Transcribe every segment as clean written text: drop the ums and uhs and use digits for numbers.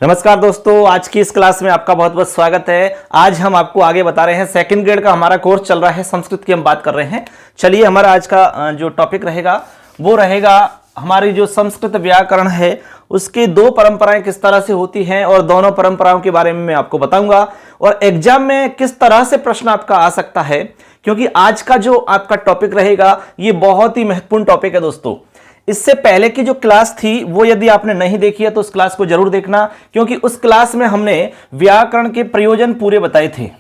नमस्कार दोस्तों, आज की इस क्लास में आपका बहुत बहुत स्वागत है। आज हम आपको आगे बता रहे हैं, सेकंड ग्रेड का हमारा कोर्स चल रहा है, संस्कृत की हम बात कर रहे हैं। चलिए, हमारा आज का जो टॉपिक रहेगा वो रहेगा हमारी जो संस्कृत व्याकरण है उसकी दो परंपराएं किस तरह से होती हैं और दोनों परंपराओं के बारे में मैं आपको बताऊंगा और एग्जाम में किस तरह से प्रश्न आपका आ सकता है, क्योंकि आज का जो आपका टॉपिक रहेगा ये बहुत ही महत्वपूर्ण टॉपिक है दोस्तों। इससे पहले की जो क्लास थी वो यदि आपने नहीं देखी है तो उस क्लास को जरूर देखना, क्योंकि उस क्लास में हमने व्याकरण के प्रयोजन पूरे बताए थे।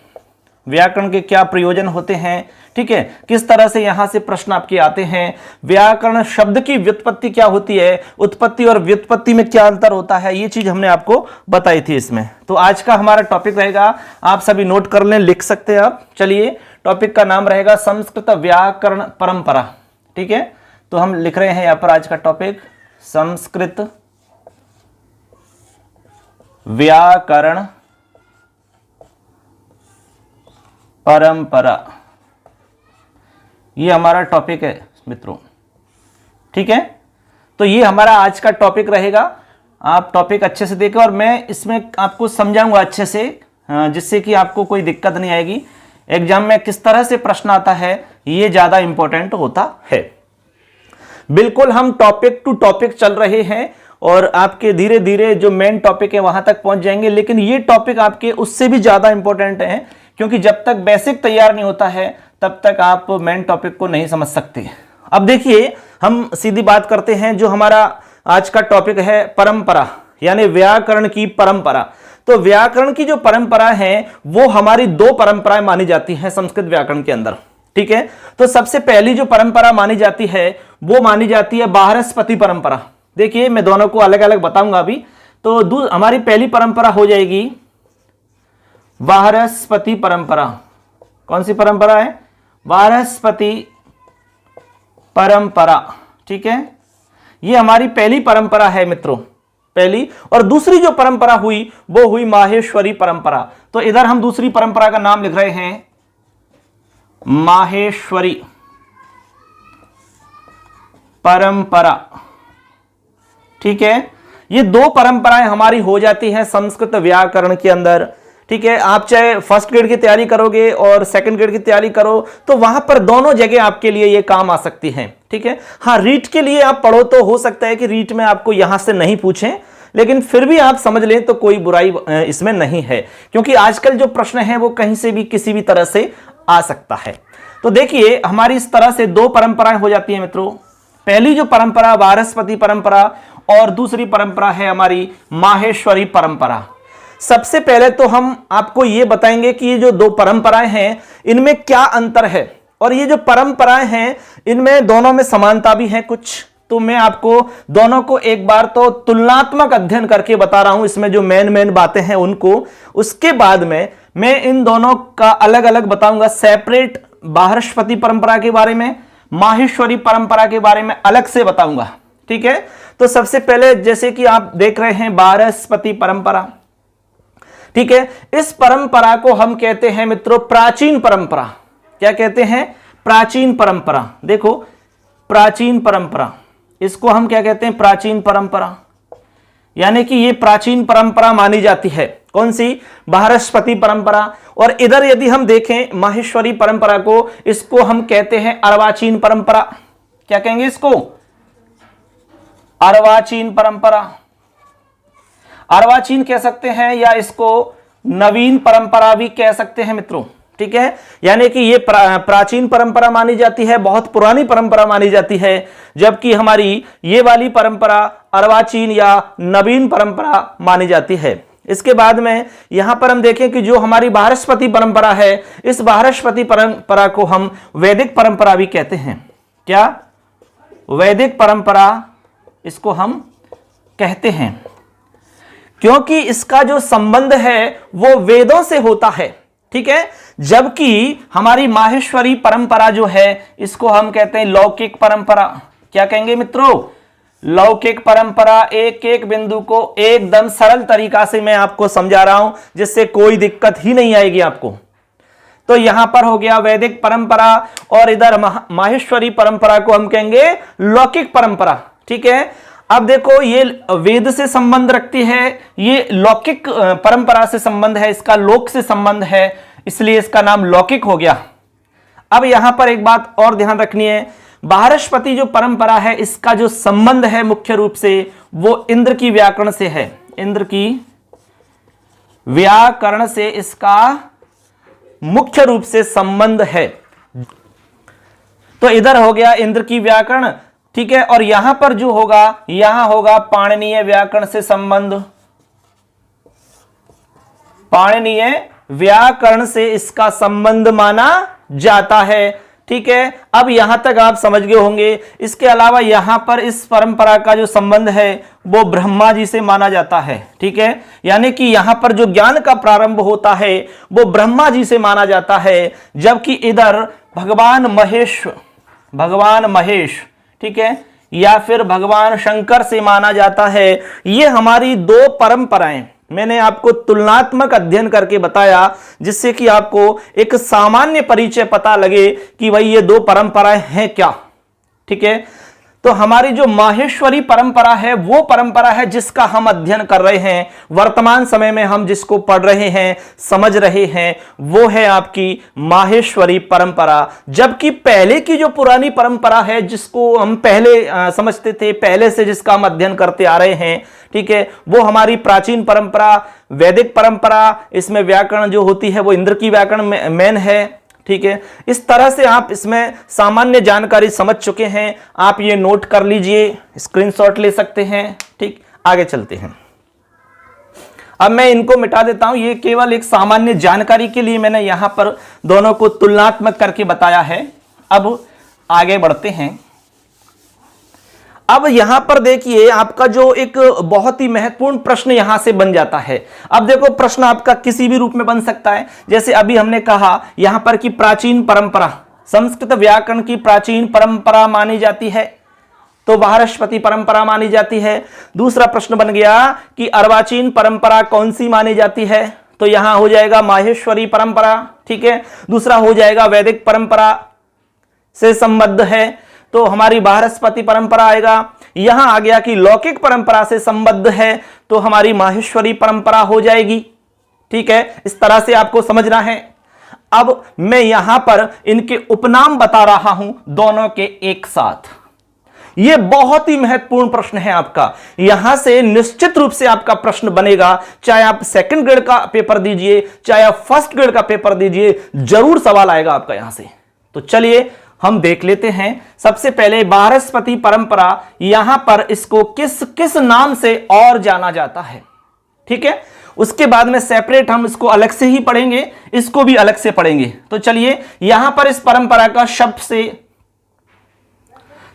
व्याकरण के क्या प्रयोजन होते हैं, ठीक है, किस तरह से यहां से प्रश्न आपके आते हैं, व्याकरण शब्द की व्युत्पत्ति क्या होती है, उत्पत्ति और व्युत्पत्ति में क्या अंतर होता है, ये चीज हमने आपको बताई थी इसमें। तो आज का हमारा टॉपिक रहेगा, आप सभी नोट कर लें, लिख सकते हैं आप। चलिए, टॉपिक का नाम रहेगा संस्कृत व्याकरण परंपरा। ठीक है, तो हम लिख रहे हैं यहां पर आज का टॉपिक संस्कृत व्याकरण परंपरा। ये हमारा टॉपिक है मित्रों, ठीक है। तो ये हमारा आज का टॉपिक रहेगा। आप टॉपिक अच्छे से देखें और मैं इसमें आपको समझाऊंगा अच्छे से, जिससे कि आपको कोई दिक्कत नहीं आएगी। एग्जाम में किस तरह से प्रश्न आता है ये ज्यादा इंपॉर्टेंट होता है। बिल्कुल हम टॉपिक टू टॉपिक चल रहे हैं और आपके धीरे धीरे जो मेन टॉपिक है वहां तक पहुंच जाएंगे, लेकिन ये टॉपिक आपके उससे भी ज्यादा इंपॉर्टेंट है, क्योंकि जब तक बेसिक तैयार नहीं होता है तब तक आप मेन टॉपिक को नहीं समझ सकते। अब देखिए, हम सीधी बात करते हैं। जो हमारा आज का टॉपिक है परंपरा, यानी व्याकरण की परंपरा। तो व्याकरण की जो परंपरा है वो हमारी दो परंपराएं मानी जाती हैं संस्कृत व्याकरण के अंदर, ठीक है। तो सबसे पहली जो परंपरा मानी जाती है वो मानी जाती है बारहस्पति परंपरा। देखिए, मैं दोनों को अलग अलग बताऊंगा अभी। तो हमारी पहली परंपरा हो जाएगी बारहस्पति परंपरा। कौन सी परंपरा है? बारहस्पति परंपरा, ठीक है। ये हमारी पहली परंपरा है मित्रों, पहली। और दूसरी जो परंपरा हुई वो हुई माहेश्वरी परंपरा। तो इधर हम दूसरी परंपरा का नाम लिख रहे हैं माहेश्वरी परंपरा, ठीक है। ये दो परंपराएं हमारी हो जाती हैं संस्कृत व्याकरण के अंदर, ठीक है। आप चाहे फर्स्ट ग्रेड की तैयारी करोगे और सेकंड ग्रेड की तैयारी करो तो वहां पर दोनों जगह आपके लिए ये काम आ सकती हैं, ठीक है। हाँ, रीट के लिए आप पढ़ो तो हो सकता है कि रीट में आपको यहां से नहीं पूछें, लेकिन फिर भी आप समझ लें तो कोई बुराई इसमें नहीं है, क्योंकि आजकल जो प्रश्न है वो कहीं से भी किसी भी तरह से आ सकता है। तो देखिए, हमारी इस तरह से दो परंपराएं हो जाती हैं मित्रों। पहली जो परंपरा बारहस्पति परंपरा और दूसरी परंपरा है हमारी माहेश्वरी परंपरा। सबसे पहले तो हम आपको यह बताएंगे कि ये जो दो परंपराएं हैं इनमें क्या अंतर है, और ये जो परंपराएं हैं इनमें दोनों में समानता भी है कुछ। तो मैं आपको दोनों को एक बार तो तुलनात्मक अध्ययन करके बता रहा हूं, इसमें जो मेन बातें हैं उनको। उसके बाद में मैं इन दोनों का अलग अलग बताऊंगा, सेपरेट बारहस्पति परंपरा के बारे में, माहेश्वरी परंपरा के बारे में अलग से बताऊंगा, ठीक है। तो सबसे पहले जैसे कि आप देख रहे हैं बारहस्पति परंपरा, ठीक है। इस परंपरा को हम कहते हैं मित्रों प्राचीन परंपरा। क्या कहते हैं? प्राचीन परंपरा। देखो, प्राचीन परंपरा, इसको हम क्या कहते हैं? प्राचीन परंपरा, यानी कि ये प्राचीन परंपरा मानी जाती है। कौन सी? बारहस्पति परंपरा। और इधर यदि हम देखें माहेश्वरी परंपरा को, इसको हम कहते हैं अर्वाचीन परंपरा। क्या कहेंगे इसको? अर्वाचीन परंपरा, अर्वाचीन कह सकते हैं, या इसको नवीन परंपरा भी कह सकते हैं मित्रों, ठीक है। यानी कि ये प्राचीन परंपरा मानी जाती है, बहुत पुरानी परंपरा मानी जाती है, जबकि हमारी ये वाली परंपरा अर्वाचीन या नवीन परंपरा मानी जाती है। इसके बाद में यहां पर हम देखें कि जो हमारी बारहस्पति परंपरा है, इस बारहस्पति परंपरा को हम वैदिक परंपरा भी कहते हैं। क्या? वैदिक परंपरा इसको हम कहते हैं, क्योंकि इसका जो संबंध है वो वेदों से होता है, ठीक है। जबकि हमारी माहेश्वरी परंपरा जो है इसको हम कहते हैं लौकिक परंपरा। क्या कहेंगे मित्रों? लौकिक परंपरा। एक एक बिंदु को एकदम सरल तरीका से मैं आपको समझा रहा हूं, जिससे कोई दिक्कत ही नहीं आएगी आपको। तो यहां पर हो गया वैदिक परंपरा, और इधर माहेश्वरी परंपरा को हम कहेंगे लौकिक परंपरा, ठीक है। अब देखो ये वेद से संबंध रखती है, ये लौकिक परंपरा से संबंध है, इसका लोक से संबंध है, इसलिए इसका नाम लौकिक हो गया। अब यहां पर एक बात और ध्यान रखनी है, बृहस्पति जो परंपरा है इसका जो संबंध है मुख्य रूप से वो इंद्र की व्याकरण से है। इंद्र की व्याकरण से इसका मुख्य रूप से संबंध है। तो इधर हो गया इंद्र की व्याकरण, ठीक है, और यहां पर जो होगा यहां होगा पाणिनीय व्याकरण से संबंध। पाणिनीय व्याकरण से इसका संबंध माना जाता है, ठीक है। अब यहां तक आप समझ गए होंगे। इसके अलावा यहां पर इस परंपरा का जो संबंध है वो ब्रह्मा जी से माना जाता है, ठीक है, यानी कि यहां पर जो ज्ञान का प्रारंभ होता है वो ब्रह्मा जी से माना जाता है, जबकि इधर भगवान महेश, ठीक है, या फिर भगवान शंकर से माना जाता है। ये हमारी दो परंपराएं मैंने आपको तुलनात्मक अध्ययन करके बताया, जिससे कि आपको एक सामान्य परिचय पता लगे कि भाई ये दो परंपराएं हैं क्या, ठीक है। तो हमारी जो माहेश्वरी परंपरा है वो परंपरा है जिसका हम अध्ययन कर रहे हैं, वर्तमान समय में हम जिसको पढ़ रहे हैं, समझ रहे हैं, वो है आपकी माहेश्वरी परंपरा। जबकि पहले की जो पुरानी परंपरा है जिसको हम पहले समझते थे, पहले से जिसका हम अध्ययन करते आ रहे हैं, ठीक है, वो हमारी प्राचीन परंपरा, वैदिक परंपरा, इसमें व्याकरण जो होती है वो इंद्र की व्याकरण मेन है, ठीक है। इस तरह से आप इसमें सामान्य जानकारी समझ चुके हैं, आप ये नोट कर लीजिए, स्क्रीनशॉट ले सकते हैं, ठीक। आगे चलते हैं। अब मैं इनको मिटा देता हूं, ये केवल एक सामान्य जानकारी के लिए मैंने यहां पर दोनों को तुलनात्मक करके बताया है। अब आगे बढ़ते हैं। अब यहां पर देखिए आपका जो एक बहुत ही महत्वपूर्ण प्रश्न यहां से बन जाता है। अब देखो प्रश्न आपका किसी भी रूप में बन सकता है, जैसे अभी हमने कहा यहां पर कि प्राचीन परंपरा, संस्कृत व्याकरण की प्राचीन परंपरा मानी जाती है, तो बृहस्पति परंपरा मानी जाती है। दूसरा प्रश्न बन गया कि अर्वाचीन परंपरा कौन सी मानी जाती है, तो यहां हो जाएगा माहेश्वरी परंपरा, ठीक है। दूसरा हो जाएगा वैदिक परंपरा से संबद्ध है, तो हमारी बृहस्पति परंपरा आएगा। यहां आ गया कि लौकिक परंपरा से संबद्ध है, तो हमारी माहेश्वरी परंपरा हो जाएगी, ठीक है। इस तरह से आपको समझना है। अब मैं यहां पर इनके उपनाम बता रहा हूं दोनों के एक साथ। यह बहुत ही महत्वपूर्ण प्रश्न है आपका, यहां से निश्चित रूप से आपका प्रश्न बनेगा, चाहे आप सेकंड ग्रेड का पेपर दीजिए, चाहे आप फर्स्ट ग्रेड का पेपर दीजिए, जरूर सवाल आएगा आपका यहां से। तो चलिए हम देख लेते हैं। सबसे पहले बृहस्पति परंपरा, यहां पर इसको किस किस नाम से और जाना जाता है, ठीक है। उसके बाद में सेपरेट हम इसको अलग से ही पढ़ेंगे, इसको भी अलग से पढ़ेंगे। तो चलिए यहां पर इस परंपरा का शब्द से,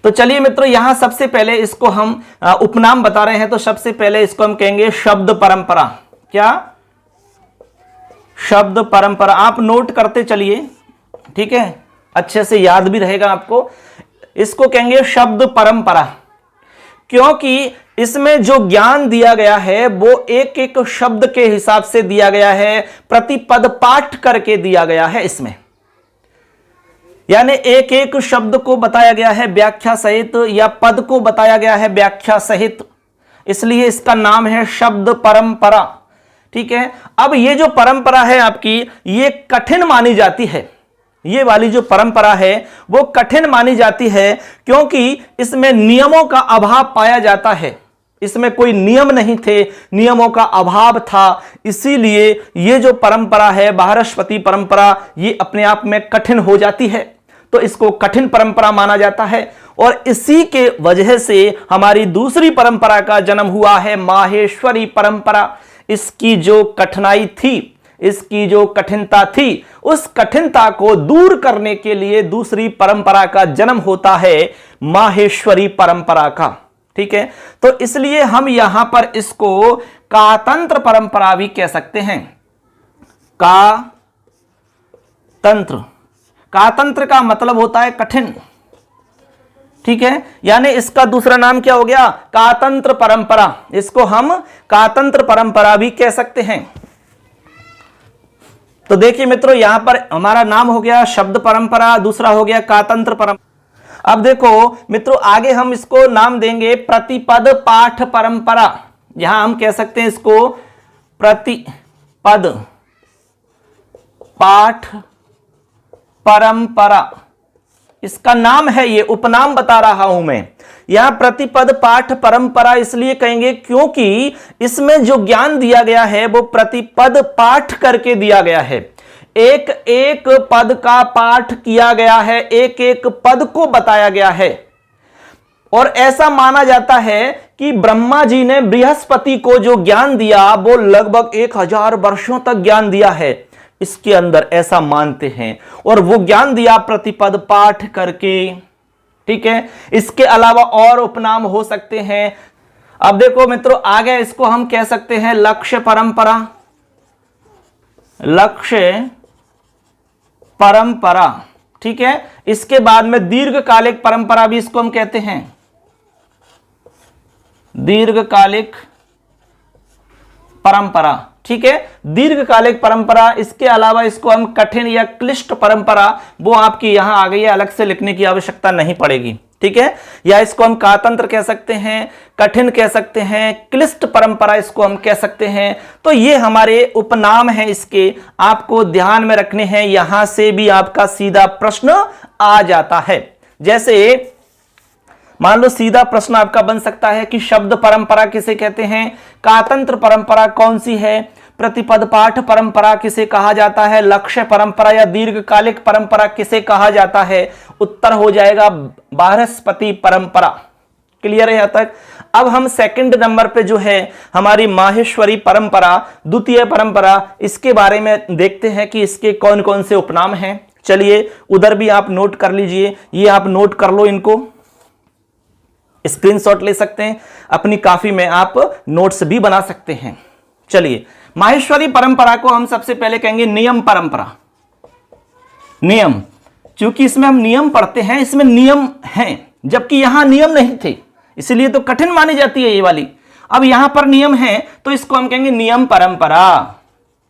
तो चलिए मित्रों यहां सबसे पहले इसको हम उपनाम बता रहे हैं, तो सबसे पहले इसको हम कहेंगे शब्द परंपरा। क्या? शब्द परंपरा। आप नोट करते चलिए, ठीक है, अच्छे से याद भी रहेगा आपको। इसको कहेंगे शब्द परंपरा, क्योंकि इसमें जो ज्ञान दिया गया है वो एक एक शब्द के हिसाब से दिया गया है, प्रतिपद पाठ करके दिया गया है इसमें, यानी एक एक शब्द को बताया गया है व्याख्या सहित, या पद को बताया गया है व्याख्या सहित, इसलिए इसका नाम है शब्द परंपरा, ठीक है। अब ये जो परंपरा है आपकी, ये कठिन मानी जाती है। ये वाली जो परंपरा है वो कठिन मानी जाती है, क्योंकि इसमें नियमों का अभाव पाया जाता है। इसमें कोई नियम नहीं थे, नियमों का अभाव था, इसीलिए ये जो परंपरा है बृहस्पति परंपरा, ये अपने आप में कठिन हो जाती है, तो इसको कठिन परंपरा माना जाता है। और इसी के वजह से हमारी दूसरी परंपरा का जन्म हुआ है माहेश्वरी परंपरा। इसकी जो कठिनाई थी, इसकी जो कठिनता थी, उस कठिनता को दूर करने के लिए दूसरी परंपरा का जन्म होता है माहेश्वरी परंपरा का, ठीक है। तो इसलिए हम यहां पर इसको कातंत्र परंपरा भी कह सकते हैं। कातंत्र, कातंत्र का मतलब होता है कठिन, ठीक है, यानी इसका दूसरा नाम क्या हो गया? कातंत्र परंपरा। इसको हम कातंत्र परंपरा भी कह सकते हैं। तो देखिए मित्रों, यहां पर हमारा नाम हो गया शब्द परंपरा, दूसरा हो गया कातंत्र परंपरा। अब देखो मित्रों, आगे हम इसको नाम देंगे प्रतिपद पाठ परंपरा। यहां हम कह सकते हैं इसको प्रतिपद पाठ परंपरा, इसका नाम है, ये उपनाम बता रहा हूं मैं। यहां प्रतिपद पाठ परंपरा इसलिए कहेंगे क्योंकि इसमें जो ज्ञान दिया गया है वो प्रतिपद पाठ करके दिया गया है। एक एक पद का पाठ किया गया है, एक एक पद को बताया गया है। और ऐसा माना जाता है कि ब्रह्मा जी ने बृहस्पति को जो ज्ञान दिया वो लगभग 1000 वर्षों तक ज्ञान दिया है इसके अंदर, ऐसा मानते हैं। और वो ज्ञान दिया प्रतिपद पाठ करके। ठीक है, इसके अलावा और उपनाम हो सकते हैं। अब देखो मित्रों, आगे इसको हम कह सकते हैं लक्ष्य परंपरा। लक्ष्य परंपरा, ठीक है। इसके बाद में दीर्घकालिक परंपरा भी इसको हम कहते हैं, दीर्घकालिक परंपरा। ठीक है, दीर्घकालिक परंपरा। इसके अलावा इसको हम कठिन या क्लिष्ट परंपरा, वो आपकी यहां आ गई है, अलग से लिखने की आवश्यकता नहीं पड़ेगी। ठीक है, या इसको हम कातंत्र कह सकते हैं, कठिन कह सकते हैं, क्लिष्ट परंपरा इसको हम कह सकते हैं। तो ये हमारे उपनाम हैं, इसके आपको ध्यान में रखने हैं। यहां से भी आपका सीधा प्रश्न आ जाता है। जैसे मान लो सीधा प्रश्न आपका बन सकता है कि शब्द परंपरा किसे कहते हैं, कातंत्र परंपरा कौन सी है, प्रतिपद पाठ परंपरा किसे कहा जाता है, लक्ष्य परंपरा या दीर्घकालिक परंपरा किसे कहा जाता है। उत्तर हो जाएगा बृहस्पति परंपरा। क्लियर है यहां तक। अब हम सेकंड नंबर पे जो है हमारी माहेश्वरी परंपरा, द्वितीय परंपरा, इसके बारे में देखते हैं कि इसके कौन कौन से उपनाम हैं। चलिए उधर भी आप नोट कर लीजिए, ये आप नोट कर लो, इनको स्क्रीनशॉट ले सकते हैं, अपनी कॉपी में आप नोट्स भी बना सकते हैं। चलिए, माहेश्वरी परंपरा को हम सबसे पहले कहेंगे नियम परंपरा। नियम, क्योंकि इसमें हम नियम पढ़ते हैं, इसमें नियम हैं, जबकि यहां नियम नहीं थे, इसलिए तो कठिन मानी जाती है ये वाली। अब यहां पर नियम है तो इसको हम कहेंगे नियम परंपरा।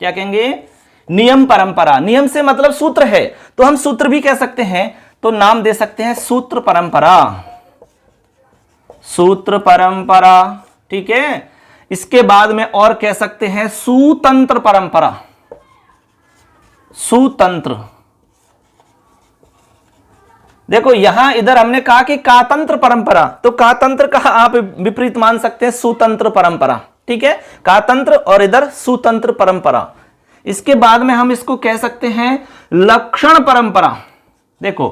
क्या कहेंगे, नियम परंपरा। नियम से मतलब सूत्र है, तो हम सूत्र भी कह सकते हैं, तो नाम दे सकते हैं सूत्र परंपरा, सूत्र परंपरा। ठीक है, इसके बाद में और कह सकते हैं सुतंत्र परंपरा, सुतंत्र। देखो यहां इधर हमने कहा कि कातंत्र परंपरा, तो कातंत्र का आप विपरीत मान सकते हैं सुतंत्र परंपरा। ठीक है, कातंत्र और इधर सुतंत्र परंपरा। इसके बाद में हम इसको कह सकते हैं लक्षण परंपरा। देखो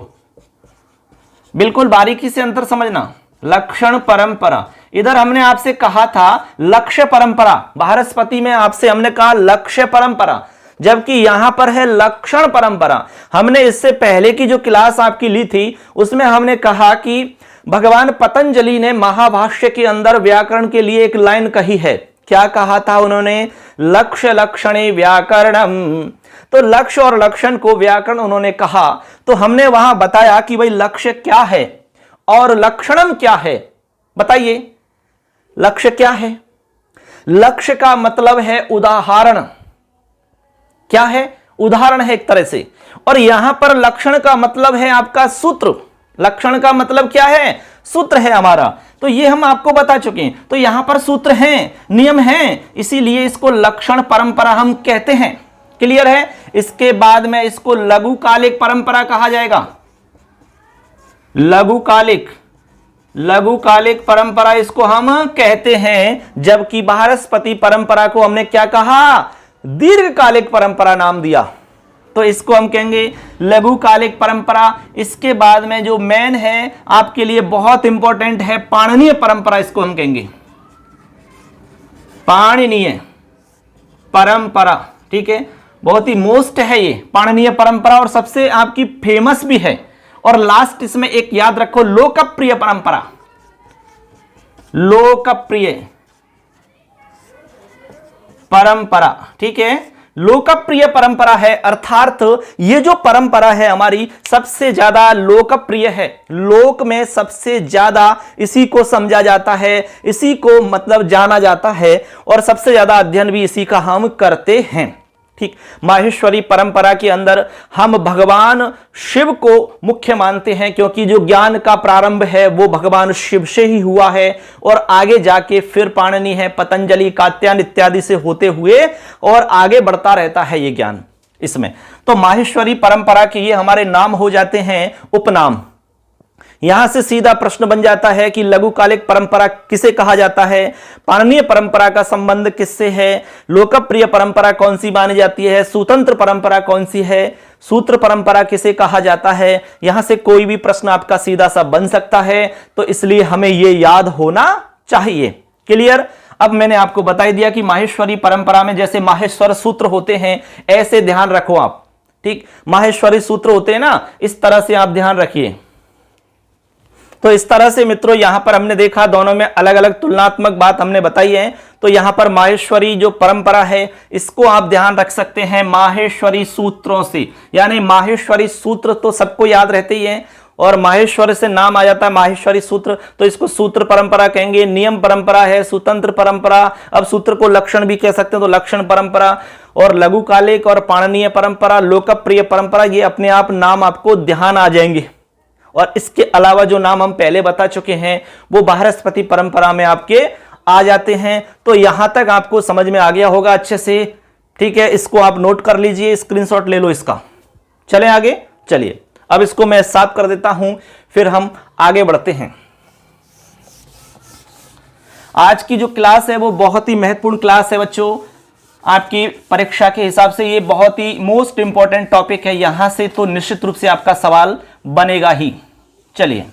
बिल्कुल बारीकी से अंतर समझना, लक्षण परंपरा। इधर हमने आपसे कहा था लक्ष्य परंपरा, बृहस्पति में आपसे हमने कहा लक्ष्य परंपरा, जबकि यहां पर है लक्षण परंपरा। हमने इससे पहले की जो क्लास आपकी ली थी उसमें हमने कहा कि भगवान पतंजलि ने महाभाष्य के अंदर व्याकरण के लिए एक लाइन कही है। क्या कहा था उन्होंने, लक्ष्य लक्षणे व्याकरणम। तो लक्ष्य और लक्षण को व्याकरण उन्होंने कहा, तो हमने वहां बताया कि भाई लक्ष्य क्या है और लक्षणम क्या है। बताइए लक्ष्य क्या है। लक्ष्य का मतलब है उदाहरण, क्या है, उदाहरण है एक तरह से। और यहां पर लक्षण का मतलब है आपका सूत्र। लक्षण का मतलब क्या है, सूत्र है हमारा। तो ये हम आपको बता चुके हैं। तो यहां पर सूत्र हैं, नियम हैं, इसीलिए इसको लक्षण परंपरा हम कहते हैं। क्लियर है। इसके बाद में इसको लघुकालिक परंपरा कहा जाएगा, लघुकालिक, लघुकालिक परंपरा इसको हम कहते हैं, जबकि बृहस्पति परंपरा को हमने क्या कहा, दीर्घकालिक परंपरा नाम दिया। तो इसको हम कहेंगे लघुकालिक परंपरा। इसके बाद में जो मेन है आपके लिए बहुत इंपॉर्टेंट है, पाणिनीय परंपरा, इसको हम कहेंगे पाणिनीय परंपरा। ठीक है, बहुत ही मोस्ट है ये पाणिनीय परंपरा और सबसे आपकी फेमस भी है। और लास्ट इसमें एक याद रखो, लोकप्रिय परंपरा, लोकप्रिय परंपरा। ठीक है, लोकप्रिय परंपरा है, अर्थात ये जो परंपरा है हमारी सबसे ज्यादा लोकप्रिय है। लोक में सबसे ज्यादा इसी को समझा जाता है, इसी को मतलब जाना जाता है, और सबसे ज्यादा अध्ययन भी इसी का हम करते हैं। ठीक, माहेश्वरी परंपरा के अंदर हम भगवान शिव को मुख्य मानते हैं, क्योंकि जो ज्ञान का प्रारंभ है वो भगवान शिव से ही हुआ है और आगे जाके फिर पाणिनि है, पतंजलि, कात्यायन इत्यादि से होते हुए और आगे बढ़ता रहता है ये ज्ञान इसमें। तो माहेश्वरी परंपरा के ये हमारे नाम हो जाते हैं उपनाम। यहां से सीधा प्रश्न बन जाता है कि लघुकालिक परंपरा किसे कहा जाता है, पाणिनीय परंपरा का संबंध किससे है, लोकप्रिय परंपरा कौन सी मानी जाती है, स्वतंत्र परंपरा कौन सी है, सूत्र परंपरा किसे कहा जाता है। यहां से कोई भी प्रश्न आपका सीधा सा बन सकता है, तो इसलिए हमें यह याद होना चाहिए। क्लियर। अब मैंने आपको बता ही दिया कि माहेश्वरी परंपरा में जैसे माहेश्वर सूत्र होते हैं, ऐसे ध्यान रखो आप। ठीक, माहेश्वरी सूत्र होते हैं ना, इस तरह से आप ध्यान रखिए। तो इस तरह से मित्रों यहां पर हमने देखा, दोनों में अलग अलग तुलनात्मक बात हमने बताई है। तो यहां पर माहेश्वरी जो परंपरा है इसको आप ध्यान रख सकते हैं माहेश्वरी सूत्रों से, यानी माहेश्वरी सूत्र तो सबको याद रहते ही हैं और माहेश्वर से नाम आ जाता है माहेश्वरी सूत्र, तो इसको सूत्र परंपरा कहेंगे। नियम परंपरा है, स्वतंत्र परंपरा, अब सूत्र को लक्षण भी कह सकते हैं तो लक्षण परंपरा, और लघुकालिक और पाणिनीय परंपरा, लोकप्रिय परंपरा, ये अपने आप नाम आपको ध्यान आ जाएंगे। और इसके अलावा जो नाम हम पहले बता चुके हैं वो बृहस्पति परंपरा में आपके आ जाते हैं। तो यहां तक आपको समझ में आ गया होगा अच्छे से। ठीक है, इसको आप नोट कर लीजिए, स्क्रीनशॉट ले लो इसका। चलें आगे, चलिए अब इसको मैं साफ कर देता हूं, फिर हम आगे बढ़ते हैं। आज की जो क्लास है वो बहुत ही महत्वपूर्ण क्लास है बच्चों, आपकी परीक्षा के हिसाब से ये बहुत ही मोस्ट इंपॉर्टेंट टॉपिक है। यहां से तो निश्चित रूप से आपका सवाल बनेगा ही। चलिए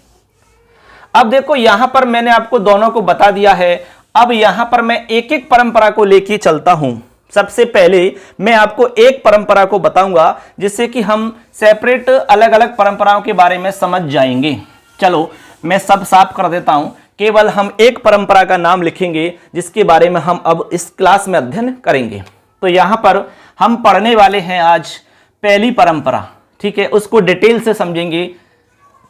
अब देखो, यहां पर मैंने आपको दोनों को बता दिया है। अब यहां पर मैं एक एक परंपरा को लेके चलता हूं। सबसे पहले मैं आपको एक परंपरा को बताऊंगा जिससे कि हम सेपरेट अलग अलग परंपराओं के बारे में समझ जाएंगे। चलो मैं सब साफ कर देता हूं, केवल हम एक परंपरा का नाम लिखेंगे जिसके बारे में हम अब इस क्लास में अध्ययन करेंगे। तो यहां पर हम पढ़ने वाले हैं आज पहली परंपरा। ठीक है, उसको डिटेल से समझेंगे।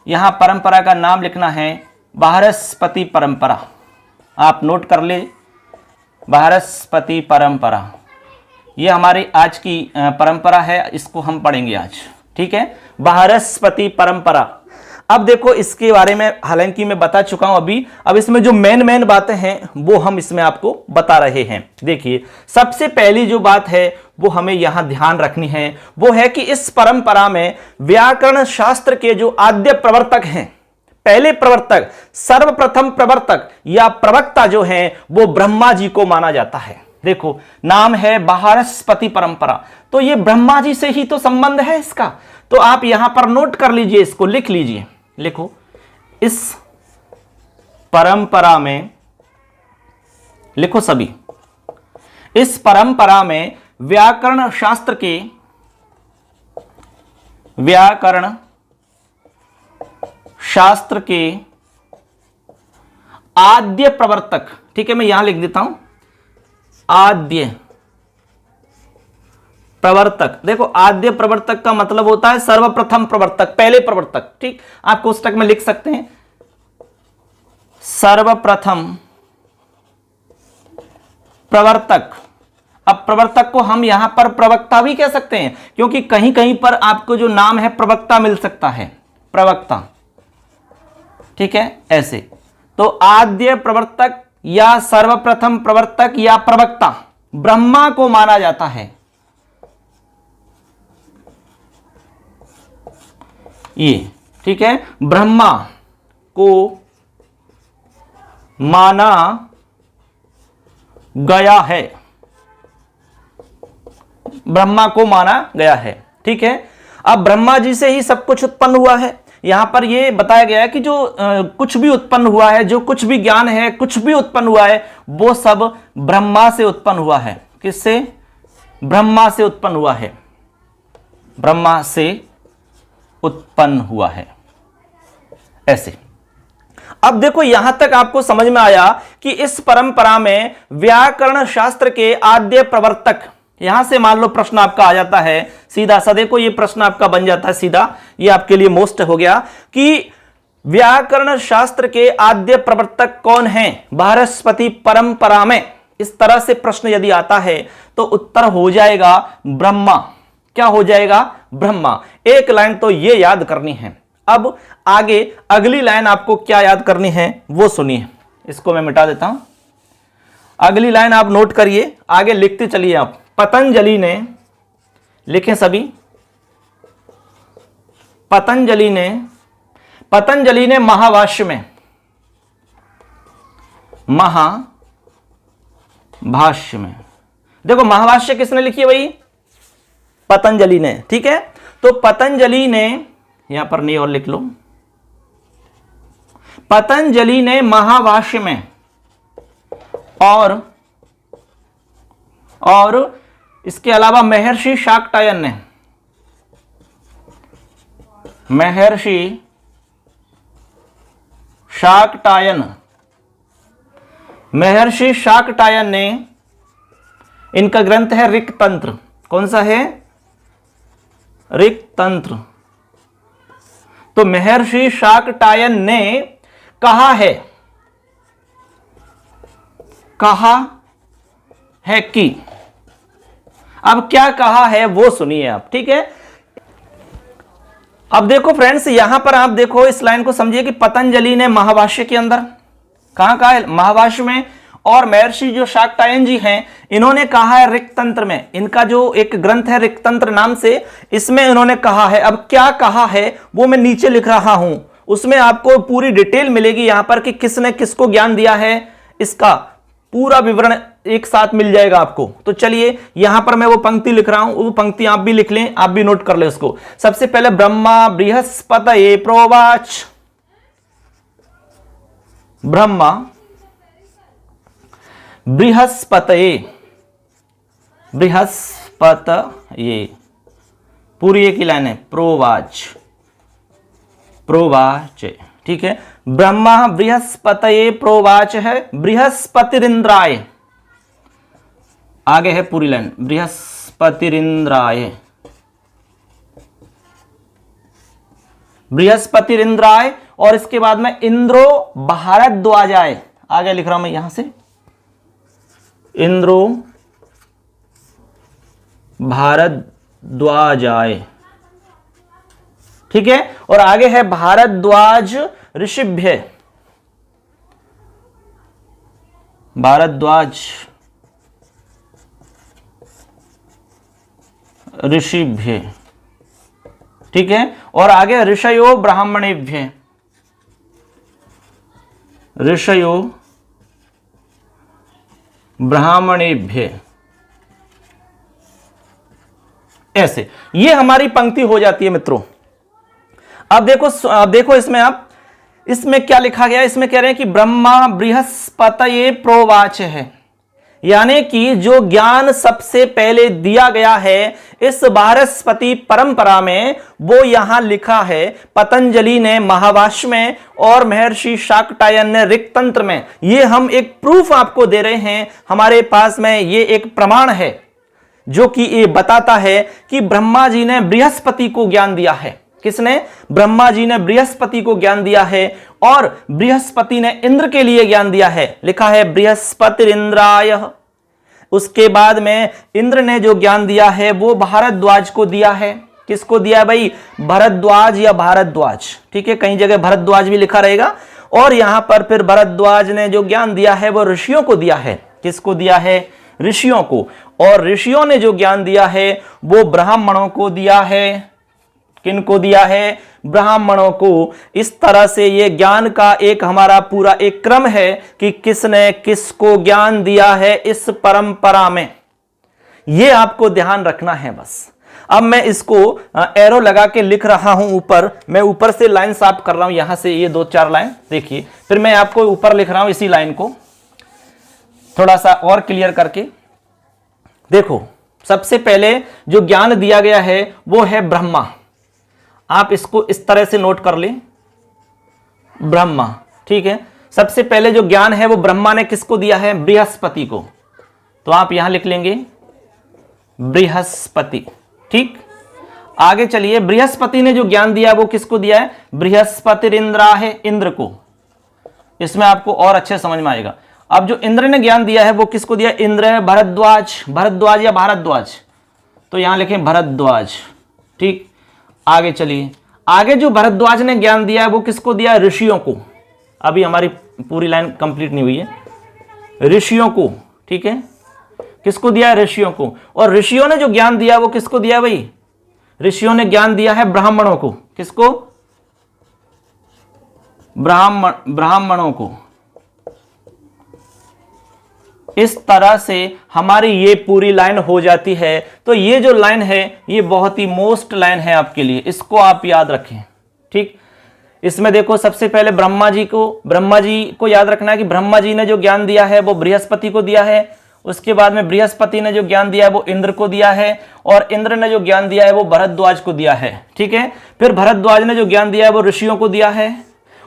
यहां परंपरा का नाम लिखना है बृहस्पति परंपरा। आप नोट कर ले, बृहस्पति परंपरा, ये हमारी आज की परंपरा है, इसको हम पढ़ेंगे आज। ठीक है, बृहस्पति परंपरा। अब देखो इसके बारे में हालांकि मैं बता चुका हूं अभी, अब इसमें जो मेन बातें हैं वो हम इसमें आपको बता रहे हैं। देखिए सबसे पहली जो बात है वो हमें यहां ध्यान रखनी है, वो है कि इस परंपरा में व्याकरण शास्त्र के जो आद्य प्रवर्तक हैं, पहले प्रवर्तक, सर्वप्रथम प्रवर्तक या प्रवक्ता जो हैं वो ब्रह्मा जी को माना जाता है। देखो नाम है बृहस्पति परंपरा, तो ये ब्रह्मा जी से ही तो संबंध है इसका। तो आप यहां पर नोट कर लीजिए, इसको लिख लीजिए, लिखो, इस परंपरा में, लिखो सभी, इस परंपरा में व्याकरण शास्त्र के, व्याकरण शास्त्र के आद्य प्रवर्तक, ठीक है मैं यहां लिख देता हूं, आद्य प्रवर्तक। देखो आद्य प्रवर्तक का मतलब होता है सर्वप्रथम प्रवर्तक, पहले प्रवर्तक। ठीक, आप कोष्टक में लिख सकते हैं सर्वप्रथम प्रवर्तक। अब प्रवर्तक को हम यहां पर प्रवक्ता भी कह सकते हैं, क्योंकि कहीं कहीं पर आपको जो नाम है प्रवक्ता मिल सकता है, प्रवक्ता। ठीक है, ऐसे तो आद्य प्रवर्तक या सर्वप्रथम प्रवर्तक या प्रवक्ता ब्रह्मा को माना जाता है। ये ठीक है, ब्रह्मा को माना गया है, ब्रह्मा को माना गया है। ठीक है, अब ब्रह्मा जी से ही सब कुछ उत्पन्न हुआ है। यहां पर यह बताया गया है कि जो कुछ भी उत्पन्न हुआ है, जो कुछ भी ज्ञान है, कुछ भी उत्पन्न हुआ है, वो सब ब्रह्मा से उत्पन्न हुआ है। किससे? ब्रह्मा से उत्पन्न हुआ है, ब्रह्मा से उत्पन्न हुआ है, ऐसे। अब देखो यहां तक आपको समझ में आया कि इस परंपरा में व्याकरण शास्त्र के आद्य प्रवर्तक, यहां से मान लो प्रश्न आपका आ जाता है सीधा सा, देखो ये प्रश्न आपका बन जाता है सीधा, ये आपके लिए मोस्ट हो गया कि व्याकरण शास्त्र के आद्य प्रवर्तक कौन हैं बृहस्पति परंपरा में। इस तरह से प्रश्न यदि आता है तो उत्तर हो जाएगा ब्रह्मा। क्या हो जाएगा? ब्रह्मा। एक लाइन तो ये याद करनी है। अब आगे अगली लाइन आपको क्या याद करनी है वो सुनिए। इसको मैं मिटा देता हूं। अगली लाइन आप नोट करिए, आगे लिखते चलिए आप। पतंजलि ने, लिखें सभी, पतंजलि ने महाभाष्य में, महाभाष्य में, देखो महाभाष्य किसने लिखी है भाई? पतंजलि ने। ठीक है, तो पतंजलि ने, यहां पर नहीं और लिख लो, पतंजलि ने महाभाष्य में और इसके अलावा महर्षि शाकटायन ने, महर्षि शाकटायन ने, इनका ग्रंथ है ऋक् तंत्र। कौन सा है? ऋक् तंत्र। तो महर्षि शाकटायन ने कहा है कि, अब क्या कहा है वो सुनिए आप। ठीक है, अब देखो फ्रेंड्स, यहां पर आप देखो, इस लाइन को समझिए कि पतंजलि ने महाभाष्य के अंदर, कहां कहा है? महाभाष्य में। और महर्षि जो शाकटायन जी हैं, इन्होंने कहा है ऋक् तंत्र में। इनका जो एक ग्रंथ है ऋक् तंत्र नाम से, इसमें इन्होंने कहा है। अब क्या कहा है वो मैं नीचे लिख रहा हूं, उसमें आपको पूरी डिटेल मिलेगी यहां पर कि किसने किसको ज्ञान दिया है, इसका पूरा विवरण एक साथ मिल जाएगा आपको। तो चलिए यहां पर मैं वो पंक्ति लिख रहा हूं, वो पंक्ति आप भी लिख लें, आप भी नोट कर ले उसको। सबसे पहले ब्रह्मा बृहस्पतये प्रोवाच, ब्रह्मा बृहस्पतये, पूरी एक ही लाइन है, प्रोवाच। ठीक है, ब्रह्मा बृहस्पतये प्रोवाच है, बृहस्पतिरिंद्राय, आगे है पूरी लाइन, बृहस्पतिरिंद्राय, और इसके बाद में इंद्रो भारद्वाजाय, आगे लिख रहा हूं मैं यहां से, इंद्रो भारद्वाजाय। ठीक है, और आगे है भारद्वाज ऋषिभ्य, भारद्वाज ऋषिभ्य। ठीक है, और आगे ऋषयो ब्राह्मणेभ्य, ऋषयो ब्राह्मणेभ्य। ऐसे ये हमारी पंक्ति हो जाती है मित्रों। अब देखो इसमें इसमें क्या लिखा गया है? इसमें कह रहे हैं कि ब्रह्मा बृहस्पतये प्रोवाच है, यानी कि जो ज्ञान सबसे पहले दिया गया है इस बृहस्पति परंपरा में, वो यहां लिखा है पतंजलि ने महाभाष्य में और महर्षि शाकटायन ने ऋक् तंत्र में। ये हम एक प्रूफ आपको दे रहे हैं, हमारे पास में ये एक प्रमाण है जो कि ये बताता है कि ब्रह्मा जी ने बृहस्पति को ज्ञान दिया है। किसने? ब्रह्मा जी ने बृहस्पति को ज्ञान दिया है, और बृहस्पति ने इंद्र के लिए ज्ञान दिया है, लिखा है बृहस्पतिरिंद्राय। उसके बाद में इंद्र ने जो ज्ञान दिया है वो भारद्वाज को दिया है। किसको दिया भाई? भरद्वाज या भारद्वाज। ठीक है, कई जगह भरद्वाज भी लिखा रहेगा। और यहां पर फिर भरद्वाज ने जो ज्ञान दिया है वो ऋषियों को दिया है। किसको दिया है? ऋषियों को। और ऋषियों ने जो ज्ञान दिया है वो ब्राह्मणों को दिया है। किनको दिया है? ब्राह्मणों को। इस तरह से ये ज्ञान का एक हमारा पूरा एक क्रम है कि किसने किसको ज्ञान दिया है इस परंपरा में, ये आपको ध्यान रखना है बस। अब मैं इसको एरो लगा के लिख रहा हूं ऊपर, मैं ऊपर से लाइन साफ कर रहा हूं, यहां से ये 2-4 लाइन देखिए, फिर मैं आपको ऊपर लिख रहा हूं इसी लाइन को थोड़ा सा और क्लियर करके। देखो, सबसे पहले जो ज्ञान दिया गया है वो है ब्रह्मा। आप इसको इस तरह से नोट कर लें, ब्रह्मा। ठीक है, सबसे पहले जो ज्ञान है वो ब्रह्मा ने किसको दिया है? बृहस्पति को। तो आप यहां लिख लेंगे बृहस्पति। ठीक, आगे चलिए, बृहस्पति ने जो ज्ञान दिया वो किसको दिया है? बृहस्पतिरिंद्रा है, इंद्र को। इसमें आपको और अच्छे समझ में आएगा। अब जो इंद्र ने ज्ञान दिया है वो किसको दिया? इंद्र, भरद्वाज, भरद्वाज या भारद्वाज, तो यहां लिखें भरद्वाज। ठीक, आगे चलिए, आगे जो भरद्वाज ने ज्ञान दिया है वो किसको दिया? ऋषियों को। अभी हमारी पूरी लाइन कंप्लीट नहीं हुई है। ऋषियों को, ठीक है, किसको दिया? ऋषियों को। और ऋषियों ने जो ज्ञान दिया वो किसको दिया भाई? ऋषियों ने ज्ञान दिया है ब्राह्मणों को। किसको? ब्राह्मणों को। इस तरह से हमारी ये पूरी लाइन हो जाती है। तो ये जो लाइन है ये बहुत ही मोस्ट लाइन है आपके लिए, इसको आप याद रखें। ठीक, इसमें देखो सबसे पहले ब्रह्मा जी को याद रखना है कि ब्रह्मा जी ने जो ज्ञान दिया है वो बृहस्पति को दिया है। उसके बाद में बृहस्पति ने जो ज्ञान दिया है वो इंद्र को दिया है, और इंद्र ने जो ज्ञान दिया है वो भरद्वाज को दिया है। ठीक है, फिर भरद्वाज ने जो ज्ञान दिया है वो ऋषियों को दिया है,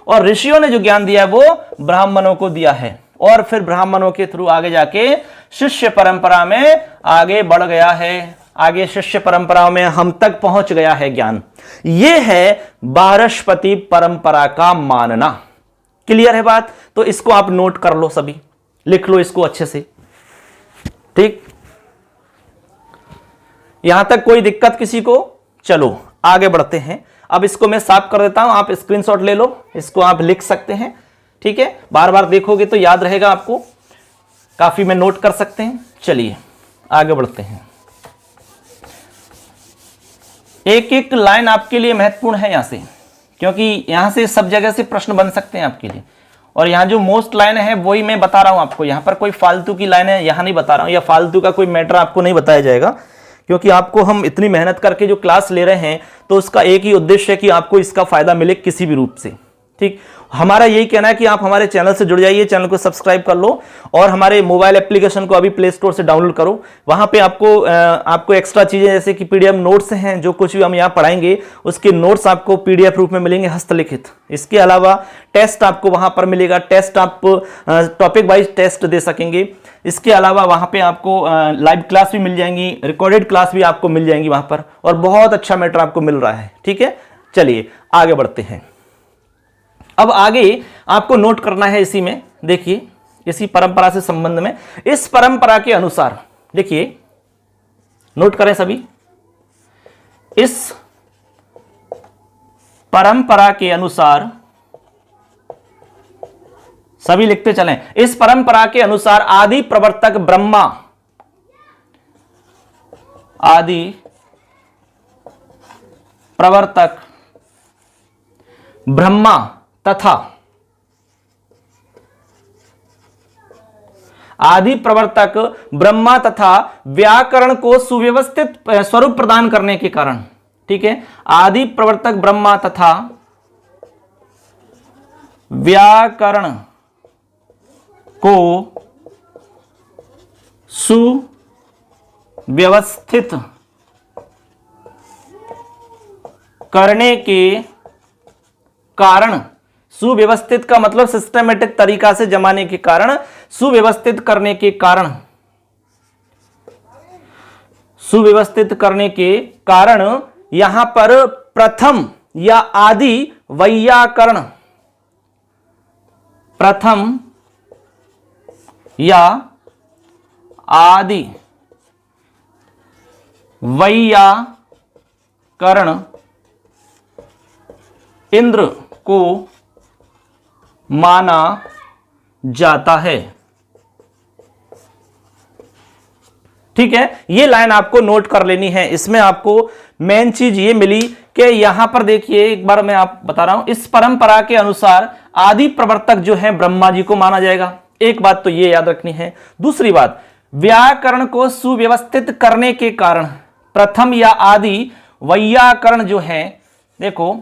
और ऋषियों ने जो ज्ञान दिया है वो ब्राह्मणों को दिया है, और फिर ब्राह्मणों के थ्रू आगे जाके शिष्य परंपरा में आगे बढ़ गया है। आगे शिष्य परंपरा में हम तक पहुंच गया है ज्ञान। यह है वारस्पति परंपरा का मानना। क्लियर है बात? तो इसको आप नोट कर लो, सभी लिख लो इसको अच्छे से। ठीक, यहां तक कोई दिक्कत किसी को? चलो आगे बढ़ते हैं। अब इसको मैं साफ कर देता हूं, आप स्क्रीनशॉट ले लो, इसको आप लिख सकते हैं। ठीक है, बार बार देखोगे तो याद रहेगा आपको, काफी में नोट कर सकते हैं। चलिए आगे बढ़ते हैं। एक एक लाइन आपके लिए महत्वपूर्ण है यहां से, क्योंकि यहां से सब जगह से प्रश्न बन सकते हैं आपके लिए। और यहां जो मोस्ट लाइन है वही मैं बता रहा हूं आपको, यहां पर कोई फालतू की लाइन है यहां नहीं बता रहा हूं, या फालतू का कोई मैटर आपको नहीं बताया जाएगा, क्योंकि आपको हम इतनी मेहनत करके जो क्लास ले रहे हैं तो उसका एक ही उद्देश्य है कि आपको इसका फायदा मिले किसी भी रूप से। ठीक, हमारा यही कहना है कि आप हमारे चैनल से जुड़ जाइए, चैनल को सब्सक्राइब कर लो, और हमारे मोबाइल एप्लीकेशन को अभी प्ले स्टोर से डाउनलोड करो। वहां पे आपको एक्स्ट्रा चीजें जैसे कि पीडीएफ नोट्स हैं, जो कुछ भी हम यहाँ पढ़ाएंगे उसके नोट्स आपको पीडीएफ रूप में मिलेंगे हस्तलिखित। इसके अलावा टेस्ट आपको वहां पर मिलेगा, टेस्ट आप टॉपिक वाइज टेस्ट दे सकेंगे। इसके अलावा वहां पे आपको लाइव क्लास भी मिल जाएंगी, रिकॉर्डेड क्लास भी आपको मिल जाएंगी वहां पर, और बहुत अच्छा मैटर आपको मिल रहा है। ठीक है, चलिए आगे बढ़ते हैं। अब आगे आपको नोट करना है इसी में, देखिए इसी परंपरा से संबंध में, इस परंपरा के अनुसार, देखिए नोट करें सभी, इस परंपरा के अनुसार सभी लिखते चलें। इस परंपरा के अनुसार आदि प्रवर्तक ब्रह्मा, आदि प्रवर्तक ब्रह्मा तथा आदि प्रवर्तक ब्रह्मा तथा व्याकरण को सुव्यवस्थित स्वरूप प्रदान करने के कारण, ठीक है, आदि प्रवर्तक ब्रह्मा तथा व्याकरण को सुव्यवस्थित करने के कारण, सुव्यवस्थित का मतलब सिस्टमेटिक तरीका से जमाने के कारण, सुव्यवस्थित करने के कारण, सुव्यवस्थित करने के कारण यहां पर प्रथम या आदि वैयाकरण, प्रथम या आदि वैयाकरण इंद्र को माना जाता है। ठीक है, ये लाइन आपको नोट कर लेनी है। इसमें आपको मेन चीज ये मिली कि यहां पर देखिए, एक बार मैं आप बता रहा हूं, इस परंपरा के अनुसार आदि प्रवर्तक जो है ब्रह्मा जी को माना जाएगा। एक बात तो ये याद रखनी है। दूसरी बात, व्याकरण को सुव्यवस्थित करने के कारण प्रथम या आदि वैयाकरण जो है, देखो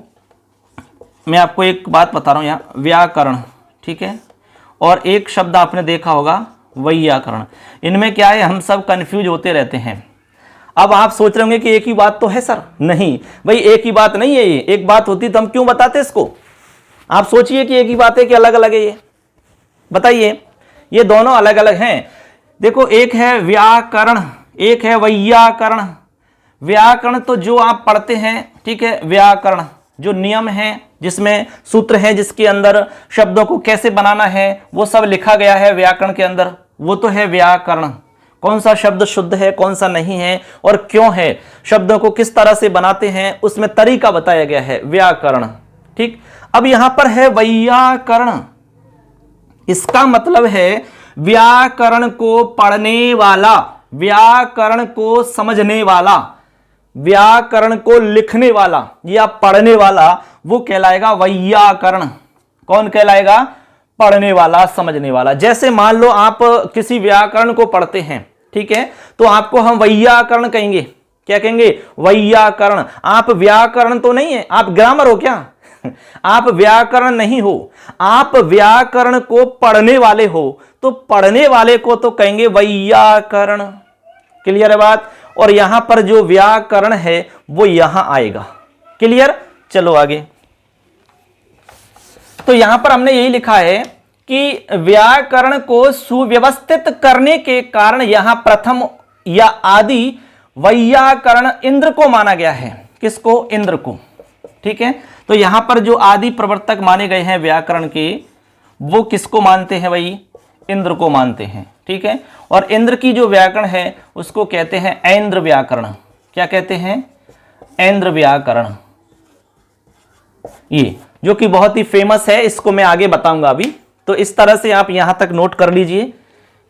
मैं आपको एक बात बता रहा हूं यहां, व्याकरण, ठीक है, और एक शब्द आपने देखा होगा वैयाकरण। इनमें क्या है, हम सब कंफ्यूज होते रहते हैं। अब आप सोच रहे होंगे कि एक ही बात तो है सर। नहीं भाई, एक ही बात नहीं है ये। एक बात होती तो हम क्यों बताते इसको? आप सोचिए कि एक ही बात है कि अलग अलग है ये, बताइए। ये दोनों अलग अलग हैं। देखो, एक है व्याकरण, एक है वैयाकरण। व्याकरण तो जो आप पढ़ते हैं, ठीक है, व्याकरण जो नियम है, जिसमें सूत्र है, जिसके अंदर शब्दों को कैसे बनाना है वो सब लिखा गया है व्याकरण के अंदर, वो तो है व्याकरण। कौन सा शब्द शुद्ध है, कौन सा नहीं है और क्यों है, शब्दों को किस तरह से बनाते हैं, उसमें तरीका बताया गया है, व्याकरण। ठीक, अब यहां पर है वैयाकरण। इसका मतलब है व्याकरण को पढ़ने वाला, व्याकरण को समझने वाला, व्याकरण को लिखने वाला या पढ़ने वाला, वो कहलाएगा वैयाकरण। कौन कहलाएगा? पढ़ने वाला, समझने वाला। जैसे मान लो आप किसी व्याकरण को पढ़ते हैं, ठीक है, तो आपको हम वैयाकरण कहेंगे। क्या कहेंगे? वैयाकरण। आप व्याकरण तो नहीं है, आप ग्रामर हो क्या? आप व्याकरण नहीं हो, आप व्याकरण को पढ़ने वाले हो, तो पढ़ने वाले को तो कहेंगे वैयाकरण। क्लियर है बात? और यहां पर जो व्याकरण है वो यहां आएगा। क्लियर? चलो आगे। तो यहां पर हमने यही लिखा है कि व्याकरण को सुव्यवस्थित करने के कारण यहां प्रथम या आदि वैयाकरण इंद्र को माना गया है। किसको? इंद्र को। ठीक है, तो यहां पर जो आदि प्रवर्तक माने गए हैं व्याकरण के, वो किसको मानते हैं भाई? इंद्र को मानते हैं। ठीक है, और इंद्र की जो व्याकरण है उसको कहते हैं ऐन्द्र व्याकरण। क्या कहते हैं? ऐन्द्र व्याकरण। ये जो कि बहुत ही फेमस है, इसको मैं आगे बताऊंगा अभी। तो इस तरह से आप यहां तक नोट कर लीजिए।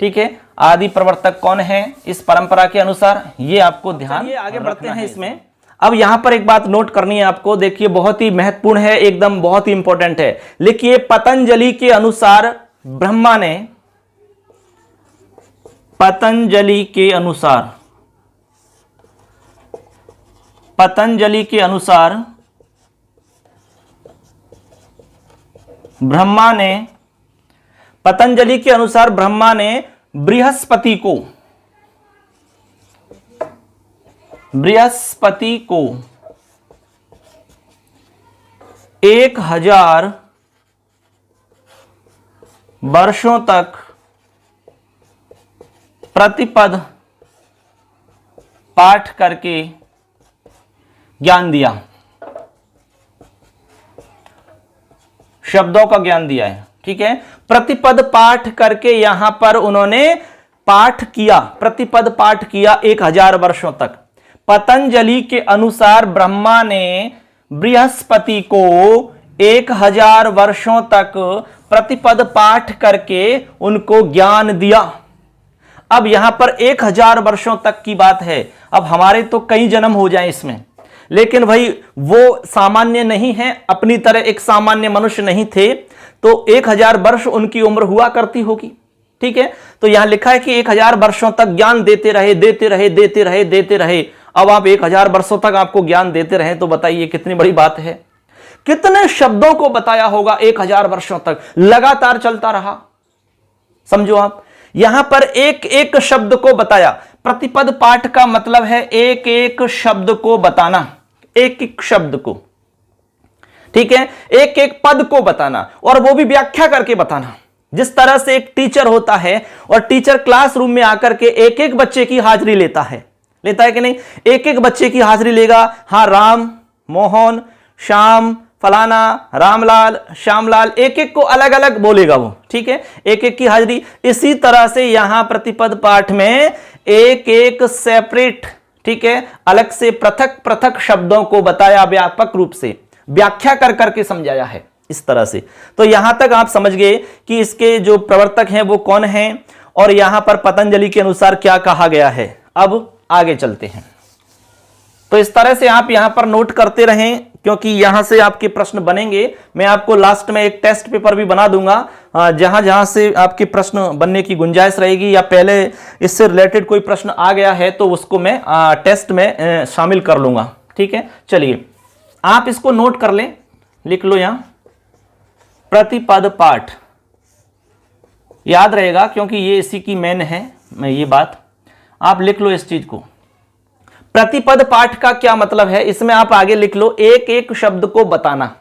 ठीक है, आदि प्रवर्तक कौन है इस परंपरा के अनुसार, ये आपको ध्यान। ये आगे बढ़ते हैं इसमें। अब यहां पर एक बात नोट करनी है आपको, देखिए बहुत ही महत्वपूर्ण है, एकदम बहुत ही इंपॉर्टेंट है। लिखिए, पतंजलि के अनुसार ब्रह्मा ने, पतंजलि के अनुसार, पतंजलि के अनुसार ब्रह्मा ने, पतंजलि के अनुसार ब्रह्मा ने बृहस्पति को, बृहस्पति को 1000 वर्षों तक प्रतिपद पाठ करके ज्ञान दिया, शब्दों का ज्ञान दिया है। ठीक है, प्रतिपद पाठ करके यहां पर उन्होंने पाठ किया, प्रतिपद पाठ किया 1000 वर्षों तक। पतंजलि के अनुसार ब्रह्मा ने बृहस्पति को 1000 वर्षों तक प्रतिपद पाठ करके उनको ज्ञान दिया। अब यहां पर 1000 वर्षों तक की बात है। अब हमारे तो कई जन्म हो जाए इसमें, लेकिन भाई वो सामान्य नहीं है, अपनी तरह एक सामान्य मनुष्य नहीं थे, तो 1000 वर्ष उनकी उम्र हुआ करती होगी। ठीक है, तो यहां लिखा है कि 1000 वर्षों तक ज्ञान देते रहे, देते रहे, देते रहे, देते रहे। अब आप 1000 वर्षों तक आपको ज्ञान देते रहे, तो बताइए कितनी बड़ी बात है। कितने शब्दों को बताया होगा 1000 वर्षों तक, लगातार चलता रहा। समझो आप, यहां पर एक एक शब्द को बताया। प्रतिपद पाठ का मतलब है एक एक शब्द को बताना, एक एक शब्द को। ठीक है, एक एक पद को बताना, और वो भी व्याख्या करके बताना। जिस तरह से एक टीचर होता है और टीचर क्लासरूम में आकर के एक एक बच्चे की हाजिरी लेता है कि नहीं? एक एक बच्चे की हाजिरी लेगा। हाँ, राम, मोहन, श्याम, फलाना, रामलाल, श्यामलाल, एक एक को अलग अलग बोलेगा वो। ठीक है, एक एक की हाजिरी। इसी तरह से यहां प्रतिपद पाठ में एक एक सेपरेट, ठीक है, अलग से पृथक पृथक शब्दों को बताया, व्यापक रूप से व्याख्या कर करके समझाया है इस तरह से। तो यहां तक आप समझ गए कि इसके जो प्रवर्तक हैं वो कौन हैं, और यहां पर पतंजलि के अनुसार क्या कहा गया है। अब आगे चलते हैं। तो इस तरह से आप यहां पर नोट करते रहें, क्योंकि यहां से आपके प्रश्न बनेंगे। मैं आपको लास्ट में एक टेस्ट पेपर भी बना दूंगा, जहां जहां से आपके प्रश्न बनने की गुंजाइश रहेगी, या पहले इससे रिलेटेड कोई प्रश्न आ गया है तो उसको मैं टेस्ट में शामिल कर लूंगा। ठीक है, चलिए आप इसको नोट कर लें, लिख लो यहां प्रतिपद पाठ, याद रहेगा क्योंकि ये इसी की मेन है। मैं ये बात आप लिख लो, इस चीज को। प्रतिपद पाठ का क्या मतलब है, इसमें आप आगे लिख लो, एक एक शब्द को बताना,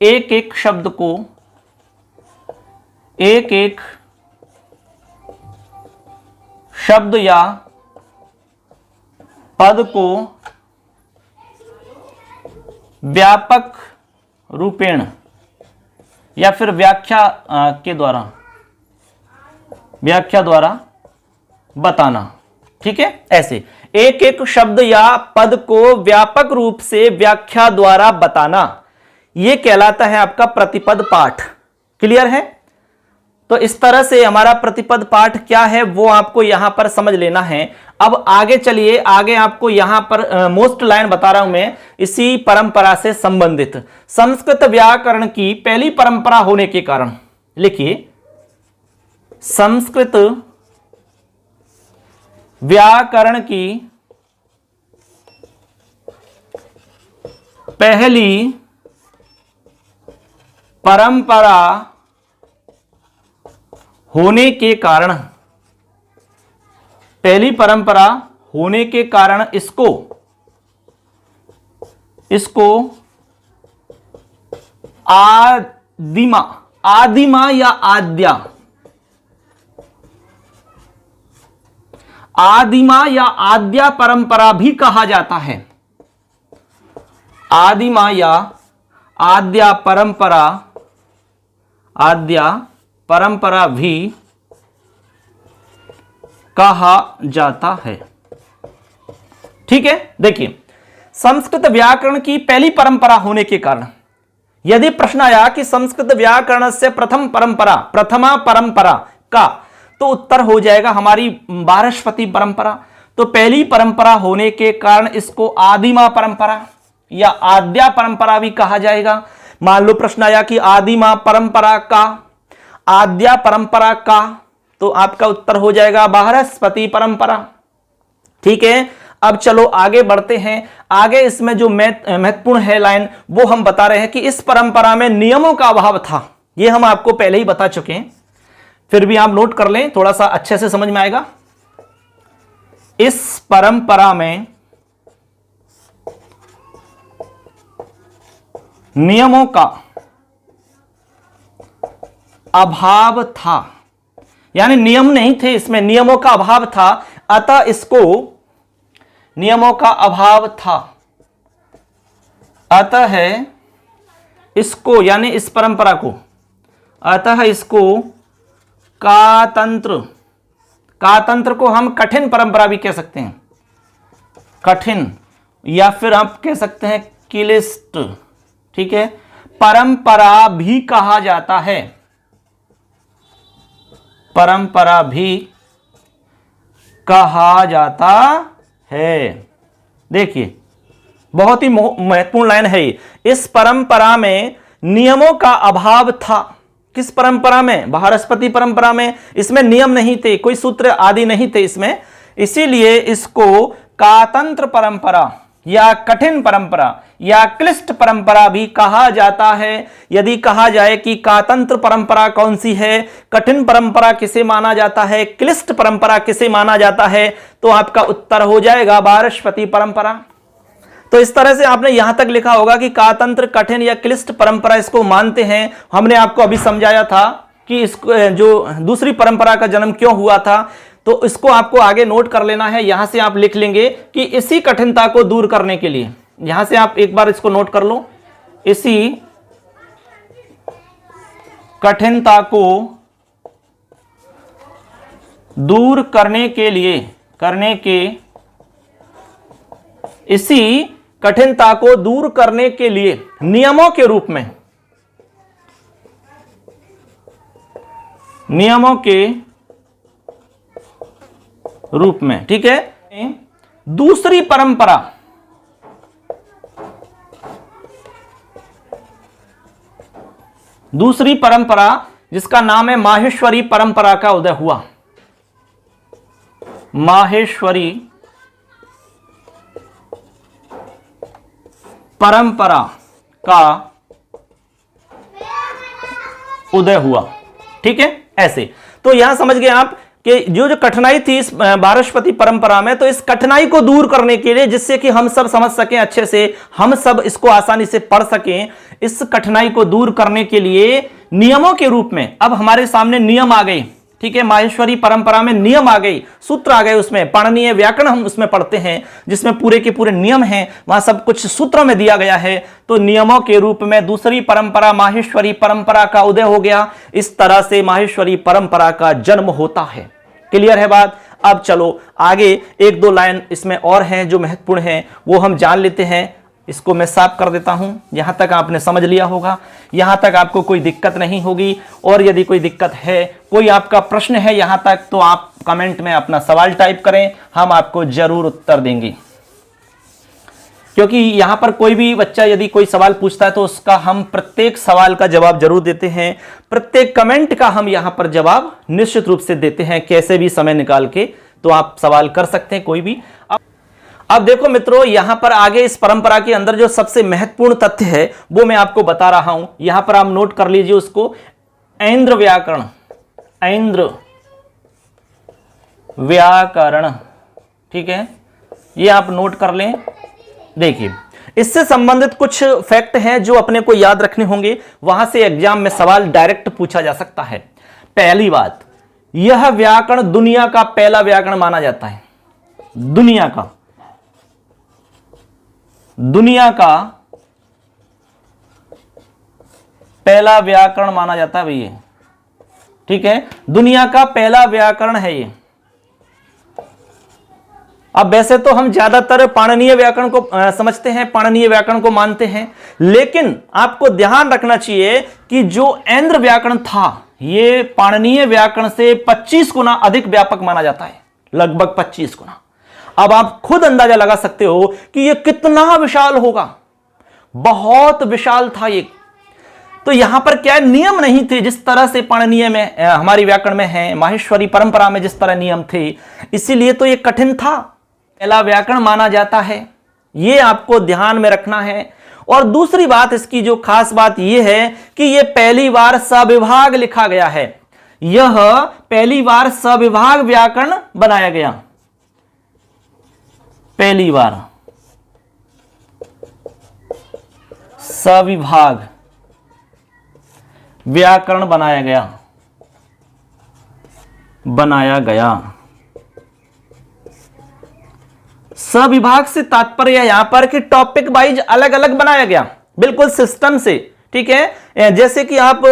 एक एक शब्द को, एक एक शब्द या पद को व्यापक रूपेण या फिर व्याख्या द्वारा बताना। ठीक है, ऐसे एक एक शब्द या पद को व्यापक रूप से व्याख्या द्वारा बताना, यह कहलाता है आपका प्रतिपद पाठ। क्लियर है? तो इस तरह से हमारा प्रतिपद पाठ क्या है वो आपको यहां पर समझ लेना है। अब आगे चलिए, आगे आपको यहां पर मोस्ट लाइन बता रहा हूं मैं, इसी परंपरा से संबंधित संस्कृत व्याकरण की पहली परंपरा होने के कारण। लिखिए, संस्कृत व्याकरण की पहली परंपरा होने के कारण, पहली परंपरा होने के कारण इसको आदिमा या आद्या परंपरा भी कहा जाता है। आदिमा या आद्या परंपरा भी कहा जाता है। ठीक है, देखिए, संस्कृत व्याकरण की पहली परंपरा होने के कारण यदि प्रश्न आया कि संस्कृत व्याकरण से प्रथमा परंपरा का, तो उत्तर हो जाएगा हमारी वारस्पति परंपरा। तो पहली परंपरा होने के कारण इसको आदिमा परंपरा या आद्या परंपरा भी कहा जाएगा। मान लो प्रश्न आया कि आदिमा परंपरा का, आद्या परंपरा का, तो आपका उत्तर हो जाएगा वारस्पति परंपरा। ठीक है, अब चलो आगे बढ़ते हैं। आगे इसमें जो महत्वपूर्ण है लाइन, वो हम बता रहे हैं कि इस परंपरा में नियमों का अभाव था। ये हम आपको पहले ही बता चुके हैं, फिर भी आप नोट कर लें, थोड़ा सा अच्छे से समझ में आएगा। इस परंपरा में नियमों का अभाव था, यानी नियम नहीं थे, इसमें नियमों का अभाव था, अतः इसको नियमों का अभाव था, अतः है इसको, यानी इस परंपरा को, अतः इसको कातंत्र को हम कठिन परंपरा भी कह सकते हैं, कठिन, या फिर आप कह सकते हैं क्लिष्ट। ठीक है, परंपरा भी कहा जाता है, परंपरा भी कहा जाता है। देखिए, बहुत ही महत्वपूर्ण लाइन है ये। इस परंपरा में नियमों का अभाव था। किस परंपरा में? वारस्पति परंपरा में। इसमें नियम नहीं थे, कोई सूत्र आदि नहीं थे इसमें, इसीलिए इसको कातंत्र परंपरा या कठिन परंपरा या क्लिष्ट परंपरा भी कहा जाता है। यदि कहा जाए कि कातंत्र परंपरा कौन सी है, कठिन परंपरा किसे माना जाता है, क्लिष्ट परंपरा किसे माना जाता है, तो आपका उत्तर हो जाएगा वारस्पति परंपरा। तो इस तरह से आपने यहां तक लिखा होगा कि कातंत्र, कठिन या क्लिष्ट परंपरा इसको मानते हैं। हमने आपको अभी समझाया था कि इसको जो दूसरी परंपरा का जन्म क्यों हुआ था, तो इसको आपको आगे नोट कर लेना है। यहां से आप लिख लेंगे कि इसी कठिनता को दूर करने के लिए, यहां से आप एक बार इसको नोट कर लो, इसी कठिनता को दूर करने के लिए, इसी कठिनता को दूर करने के लिए नियमों के रूप में, नियमों के रूप में, ठीक है, दूसरी परंपरा, दूसरी परंपरा जिसका नाम है माहेश्वरी परंपरा का उदय हुआ। माहेश्वरी परंपरा का उदय हुआ। ठीक है, ऐसे तो यहां समझ गए आप कि जो कठिनाई थी इस वारस्पति परंपरा में, तो इस कठिनाई को दूर करने के लिए, जिससे कि हम सब समझ सकें अच्छे से, हम सब इसको आसानी से पढ़ सकें, इस कठिनाई को दूर करने के लिए नियमों के रूप में अब हमारे सामने नियम आ गए ठीक है, माहेश्वरी परंपरा में नियम आ गई, सूत्र आ गए, उसमें पाणिनीय व्याकरण हम उसमें पढ़ते हैं जिसमें पूरे के पूरे नियम हैं, वहां सब कुछ सूत्रों में दिया गया है। तो नियमों के रूप में दूसरी परंपरा माहेश्वरी परंपरा का उदय हो गया। इस तरह से माहेश्वरी परंपरा का जन्म होता है। क्लियर है बात? अब चलो आगे एक दो लाइन इसमें और हैं जो महत्वपूर्ण हैं, वो हम जान लेते हैं। इसको मैं साफ कर देता हूं। यहां तक आपने समझ लिया होगा, यहां तक आपको कोई दिक्कत नहीं होगी। और यदि कोई दिक्कत है, कोई आपका प्रश्न है यहां तक, तो आप कमेंट में अपना सवाल टाइप करें, हम आपको जरूर उत्तर देंगे। क्योंकि यहां पर कोई भी बच्चा यदि कोई सवाल पूछता है तो उसका हम प्रत्येक सवाल का जवाब जरूर देते हैं, प्रत्येक कमेंट का हम यहां पर जवाब निश्चित रूप से देते हैं। कैसे भी समय निकाल के तो आप सवाल कर सकते हैं कोई भी। अब देखो मित्रों, यहां पर आगे इस परंपरा के अंदर जो सबसे महत्वपूर्ण तथ्य है वो मैं आपको बता रहा हूं। यहां पर आप नोट कर लीजिए उसको, ऐन्द्र व्याकरण। ऐन्द्र व्याकरण, ठीक है, ये आप नोट कर लें। देखिए, इससे संबंधित कुछ फैक्ट हैं जो अपने को याद रखने होंगे, वहां से एग्जाम में सवाल डायरेक्ट पूछा जा सकता है। पहली बात, यह व्याकरण दुनिया का पहला व्याकरण माना जाता है। दुनिया का पहला व्याकरण माना जाता है भैया, ठीक है, दुनिया का पहला व्याकरण है ये। अब वैसे तो हम ज्यादातर पाणिनीय व्याकरण को समझते हैं, पाणिनीय व्याकरण को मानते हैं, लेकिन आपको ध्यान रखना चाहिए कि जो ऐन्द्र व्याकरण था ये पाणिनीय व्याकरण से 25 गुना अधिक व्यापक माना जाता है, लगभग 25 गुना। अब आप खुद अंदाजा लगा सकते हो कि ये कितना विशाल होगा, बहुत विशाल था ये। तो यहां पर क्या नियम नहीं थे जिस तरह से पाणिनीय में हमारी व्याकरण में है, माहेश्वरी परंपरा में जिस तरह नियम थे, इसीलिए तो ये कठिन था, पहला व्याकरण माना जाता है। ये आपको ध्यान में रखना है। और दूसरी बात, इसकी जो खास बात यह है कि यह पहली बार सविभाग लिखा गया है। यह पहली बार सविभाग व्याकरण बनाया गया, पहली बार सविभाग व्याकरण बनाया गया। सविभाग से तात्पर्य यहां पर कि टॉपिक वाइज अलग अलग बनाया गया, बिल्कुल सिस्टम से, ठीक है। जैसे कि आप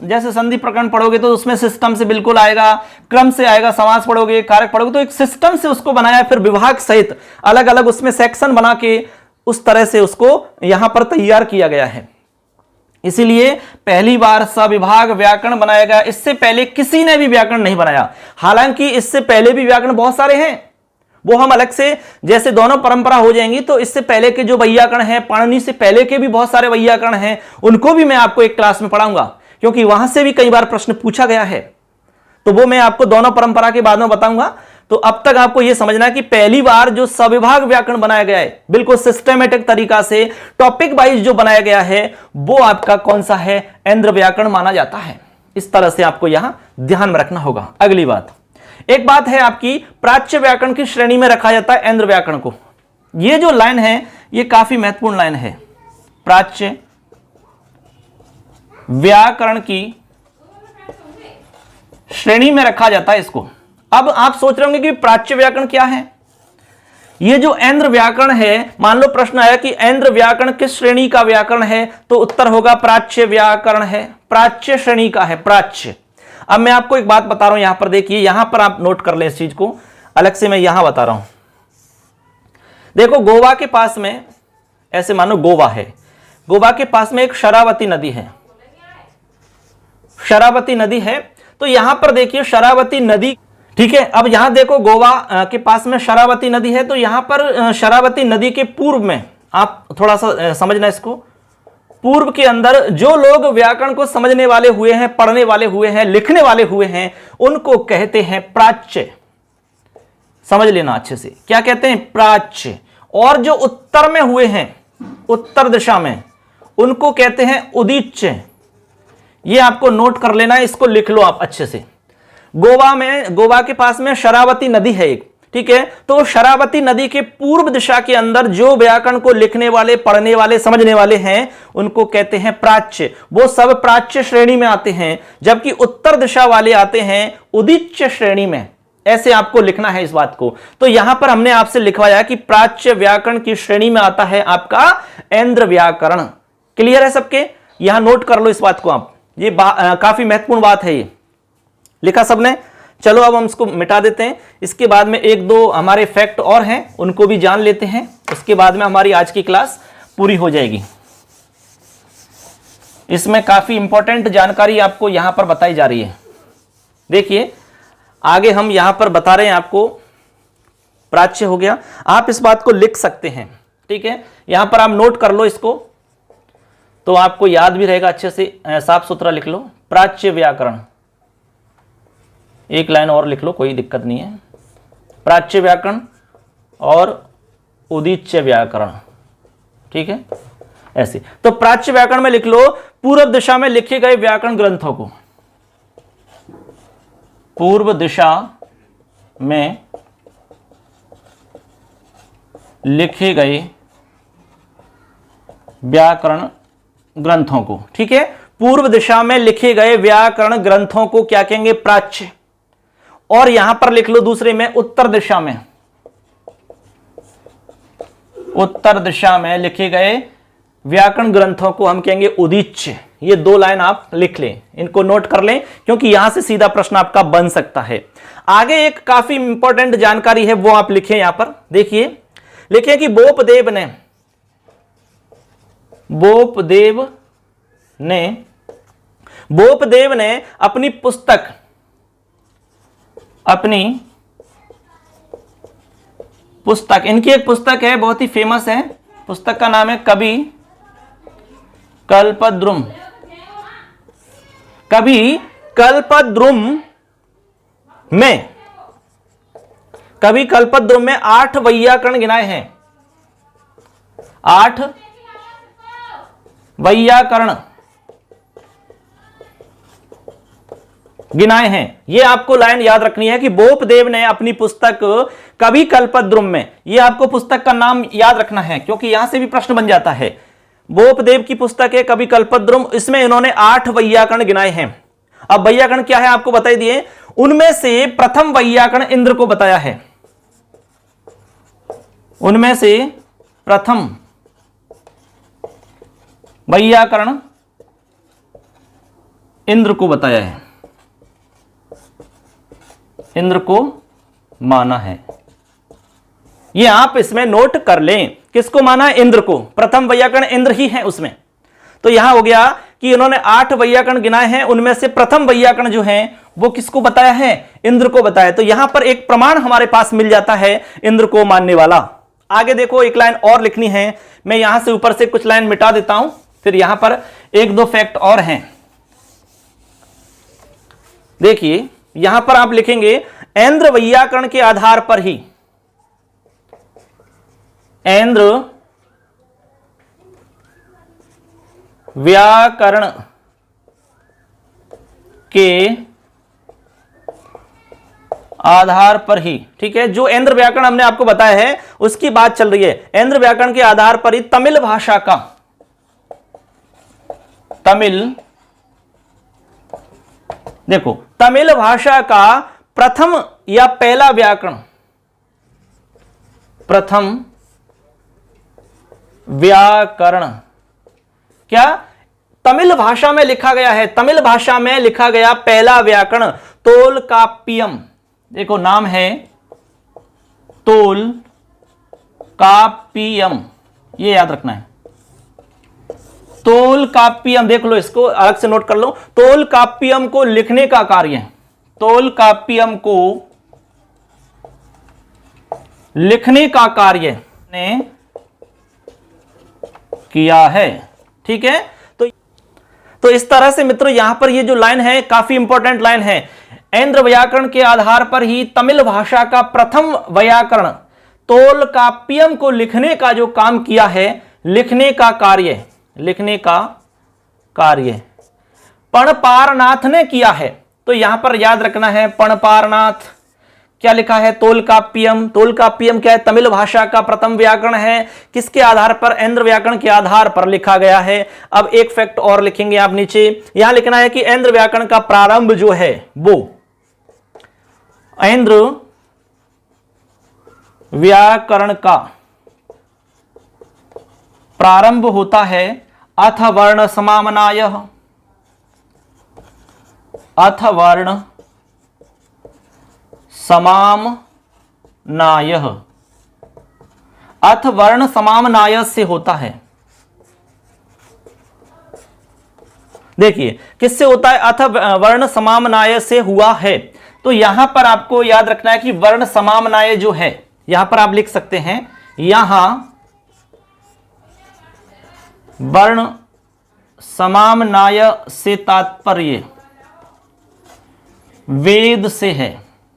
जैसे संधि प्रकरण पढ़ोगे तो उसमें सिस्टम से बिल्कुल आएगा, क्रम से आएगा, समास पढ़ोगे, कारक पढ़ोगे, तो एक सिस्टम से उसको बनाया, फिर विभाग सहित अलग अलग उसमें सेक्शन बना के उस तरह से उसको यहां पर तैयार किया गया है। इसीलिए पहली बार सविभाग व्याकरण बनाया गया। इससे पहले किसी ने भी व्याकरण नहीं बनाया। हालांकि इससे पहले भी व्याकरण बहुत सारे हैं, वो हम अलग से, जैसे दोनों परंपरा हो जाएंगी तो इससे पहले के जो वैयाकरण है, पाणिनि से पहले के भी बहुत सारे वैयाकरण हैं, उनको भी मैं आपको एक क्लास में पढ़ाऊंगा, क्योंकि वहां से भी कई बार प्रश्न पूछा गया है। तो वो मैं आपको दोनों परंपरा के बाद में बताऊंगा। तो अब तक आपको यह समझना है कि पहली बार जो सविभाग व्याकरण बनाया गया है, बिल्कुल सिस्टमेटिक तरीका से टॉपिक वाइज जो बनाया गया है, वो आपका कौन सा है? ऐन्द्र व्याकरण माना जाता है। इस तरह से आपको यहां ध्यान में रखना होगा। अगली बात, एक बात है आपकी, प्राच्य व्याकरण की श्रेणी में रखा जाता है ऐन्द्र व्याकरण को। ये जो लाइन है ये काफी महत्वपूर्ण लाइन है। प्राच्य व्याकरण की श्रेणी में रखा जाता है इसको। अब आप सोच रहे होंगे कि प्राच्य व्याकरण क्या है? ये जो ऐन्द्र व्याकरण है, मान लो प्रश्न आया कि ऐन्द्र व्याकरण किस श्रेणी का व्याकरण है, तो उत्तर होगा प्राच्य व्याकरण है, प्राच्य श्रेणी का है, प्राच्य। अब मैं आपको एक बात बता रहा हूं, यहां पर देखिए, यहां पर आप नोट कर लें इस चीज को, अलग से मैं यहां बता रहा हूं। देखो, गोवा के पास में, ऐसे मानो गोवा है, गोवा के पास में एक शरावती नदी है, शरावती नदी है। तो यहां पर देखिए शरावती नदी, ठीक है। अब यहां देखो गोवा के पास में शरावती नदी है, तो यहां पर शरावती नदी के पूर्व में, आप थोड़ा सा समझना इसको, पूर्व के अंदर जो लोग व्याकरण को समझने वाले हुए हैं, पढ़ने वाले हुए हैं, लिखने वाले हुए हैं, उनको कहते हैं प्राच्य। समझ लेना अच्छे से, क्या कहते हैं? प्राच्य। और जो उत्तर में हुए हैं, उत्तर दिशा में, उनको कहते हैं उदीच्य। ये आपको नोट कर लेना है, इसको लिख लो आप अच्छे से। गोवा में, गोवा के पास में शरावती नदी है एक, ठीक है। तो शरावती नदी के पूर्व दिशा के अंदर जो व्याकरण को लिखने वाले, पढ़ने वाले, समझने वाले हैं उनको कहते हैं प्राच्य। वो सब प्राच्य श्रेणी में आते हैं, जबकि उत्तर दिशा वाले आते हैं उदीच्य श्रेणी में। ऐसे आपको लिखना है इस बात को। तो यहां पर हमने आपसे लिखवाया कि प्राच्य व्याकरण की श्रेणी में आता है आपका ऐन्द्र व्याकरण। क्लियर है सबके? यहां नोट कर लो इस बात को आप, ये काफी महत्वपूर्ण बात है। ये लिखा सबने? चलो अब हम इसको मिटा देते हैं। इसके बाद में एक दो हमारे फैक्ट और हैं, उनको भी जान लेते हैं। उसके बाद में हमारी आज की क्लास पूरी हो जाएगी। इसमें काफी इंपॉर्टेंट जानकारी आपको यहां पर बताई जा रही है। देखिए आगे हम यहां पर बता रहे हैं आपको, प्राच्य हो गया, आप इस बात को लिख सकते हैं, ठीक है। यहां पर आप नोट कर लो इसको, तो आपको याद भी रहेगा अच्छे से, साफ सुथरा लिख लो। प्राच्य व्याकरण, एक लाइन और लिख लो, कोई दिक्कत नहीं है। प्राच्य व्याकरण और उदीच्य व्याकरण, ठीक है, ऐसे। तो प्राच्य व्याकरण में लिख लो पूर्व दिशा में लिखे गए व्याकरण ग्रंथों को, पूर्व दिशा में लिखे गए व्याकरण ग्रंथों को, ठीक है। पूर्व दिशा में लिखे गए व्याकरण ग्रंथों को क्या कहेंगे? प्राच्य। और यहां पर लिख लो दूसरे में, उत्तर दिशा में, उत्तर दिशा में लिखे गए व्याकरण ग्रंथों को हम कहेंगे उदीच्य। ये दो लाइन आप लिख लें, इनको नोट कर लें, क्योंकि यहां से सीधा प्रश्न आपका बन सकता है। आगे एक काफी इंपॉर्टेंट जानकारी है, वो आप लिखें यहां पर। देखिए लिखें कि बोपदेव ने अपनी पुस्तक, इनकी एक पुस्तक है बहुत ही फेमस है, पुस्तक का नाम है कवि कल्पद्रुम। कवि कल्पद्रुम में 8 वैयाकरण गिनाए हैं। 8 वैयाकरण गिनाए हैं। ये आपको लाइन याद रखनी है कि बोपदेव ने अपनी पुस्तक कवि कल्पद्रुम में, ये आपको पुस्तक का नाम याद रखना है, क्योंकि यहां से भी प्रश्न बन जाता है। बोपदेव की पुस्तक है कवि कल्पद्रुम, इसमें इन्होंने 8 वैयाकरण गिनाए हैं। अब वैयाकरण क्या है आपको बता दिए। उनमें से प्रथम वैयाकरण इंद्र को बताया है, उनमें से प्रथम वैयाकरण इंद्र को बताया है, इंद्र को माना है। ये आप इसमें नोट कर लें, किसको माना? इंद्र को। प्रथम वैयाकरण इंद्र ही है उसमें। तो यहां हो गया कि इन्होंने 8 वैयाकरण गिनाए हैं, उनमें से प्रथम वैयाकरण जो है वो किसको बताया है? इंद्र को बताया। तो यहां पर एक प्रमाण हमारे पास मिल जाता है इंद्र को मानने वाला। आगे देखो एक लाइन और लिखनी है, मैं यहां से ऊपर से कुछ लाइन मिटा देता हूं, फिर यहां पर एक दो फैक्ट और हैं। देखिए यहां पर आप लिखेंगे ऐन्द्र वैयाकरण के आधार पर ही, ऐन्द्र व्याकरण के आधार पर ही, ठीक है। जो ऐन्द्र व्याकरण हमने आपको बताया है उसकी बात चल रही है। ऐन्द्र व्याकरण के आधार पर ही तमिल भाषा का, देखो तमिल भाषा का प्रथम या पहला व्याकरण, प्रथम व्याकरण क्या तमिल भाषा में लिखा गया है। तमिल भाषा में लिखा गया पहला व्याकरण तोलकाप्पियम, देखो नाम है तोलकाप्पियम, ये याद रखना है। तोलकाप्पियम देख लो, इसको अलग से नोट कर लो। तोलकाप्पियम को लिखने का कार्य, तोलकाप्पियम को लिखने का कार्य ने किया है, ठीक है। तो इस तरह से मित्रों यहां पर ये जो लाइन है काफी इंपॉर्टेंट लाइन है। ऐन्द्र व्याकरण के आधार पर ही तमिल भाषा का प्रथम व्याकरण तोलकाप्पियम को लिखने का जो काम किया है, लिखने का कार्य पणपारनाथ ने किया है। तो यहां पर याद रखना है पणपारनाथ क्या लिखा है, तोलकाप्पियम। तोलकाप्पियम क्या है, तमिल भाषा का प्रथम व्याकरण है। किसके आधार पर, ऐन्द्र व्याकरण के आधार पर लिखा गया है। अब एक फैक्ट और लिखेंगे आप नीचे, यहां लिखना है कि ऐन्द्र व्याकरण का प्रारंभ जो है वो ऐन्द्र व्याकरण का प्रारंभ होता है अथ वर्ण समामनायः, अथ वर्ण समामनायः, अथ वर्ण समामनाय से होता है। देखिए किससे होता है, अथ वर्ण समामनाय से हुआ है। तो यहां पर आपको याद रखना है कि वर्ण समामनाय जो है, यहां पर आप लिख सकते हैं, यहां वर्ण समामनाय से तात्पर्य वेद से है,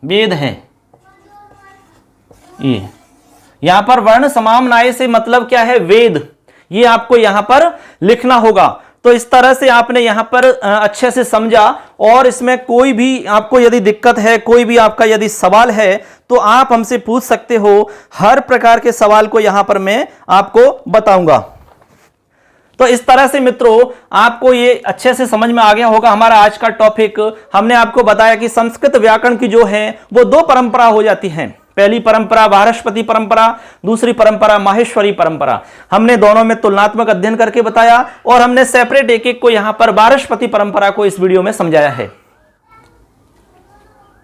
वेद है। ये यहां पर वर्ण समामनाय से मतलब क्या है, वेद। ये आपको यहां पर लिखना होगा। तो इस तरह से आपने यहां पर अच्छे से समझा, और इसमें कोई भी आपको यदि दिक्कत है, कोई भी आपका यदि सवाल है तो आप हमसे पूछ सकते हो। हर प्रकार के सवाल को यहां पर मैं आपको बताऊंगा। तो इस तरह से मित्रों आपको ये अच्छे से समझ में आ गया होगा हमारा आज का टॉपिक। हमने आपको बताया कि संस्कृत व्याकरण की जो है वो दो परंपरा हो जाती हैं। पहली परंपरा वार्ष्पति परंपरा, दूसरी परंपरा माहेश्वरी परंपरा। हमने दोनों में तुलनात्मक अध्ययन करके बताया, और हमने सेपरेट एक एक को यहां पर वार्ष्पति परंपरा को इस वीडियो में समझाया है।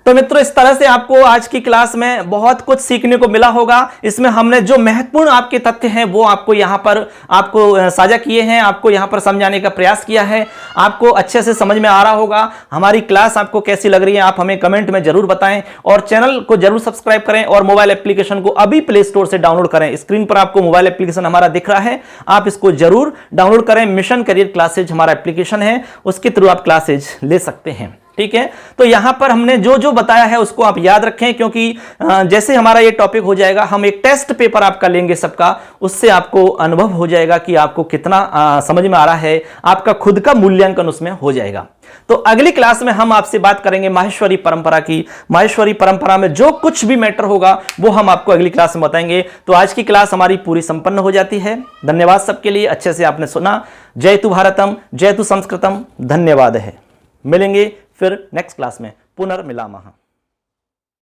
तो मित्रों इस तरह से आपको आज की क्लास में बहुत कुछ सीखने को मिला होगा। इसमें हमने जो महत्वपूर्ण आपके तथ्य हैं वो आपको यहां पर आपको साझा किए हैं, आपको यहां पर समझाने का प्रयास किया है। आपको अच्छे से समझ में आ रहा होगा। हमारी क्लास आपको कैसी लग रही है आप हमें कमेंट में जरूर बताएं, और चैनल को जरूर सब्सक्राइब करें, और मोबाइल एप्लीकेशन को अभी प्ले स्टोर से डाउनलोड करें। स्क्रीन पर आपको मोबाइल एप्लीकेशन हमारा दिख रहा है, आप इसको जरूर डाउनलोड करें। मिशन करियर क्लासेज हमारा एप्लीकेशन है, उसके थ्रू आप क्लासेज ले सकते हैं। ठीक है, तो यहां पर हमने जो जो बताया है उसको आप याद रखें, क्योंकि जैसे हमारा ये टॉपिक हो जाएगा, हम एक टेस्ट पेपर आपका लेंगे सबका, उससे आपको अनुभव हो जाएगा कि आपको कितना समझ में आ रहा है, आपका खुद का मूल्यांकन उसमें हो जाएगा। तो अगली क्लास में हम आपसे बात करेंगे माहेश्वरी परंपरा की। माहेश्वरी परंपरा में जो कुछ भी मैटर होगा वो हम आपको अगली क्लास में बताएंगे। तो आज की क्लास हमारी पूरी संपन्न हो जाती है। धन्यवाद सबके लिए, अच्छे से आपने सुना। जय तु भारतम, जय तु संस्कृतम। धन्यवाद है। मिलेंगे फिर नेक्स्ट क्लास में। पुनर्मिलामः।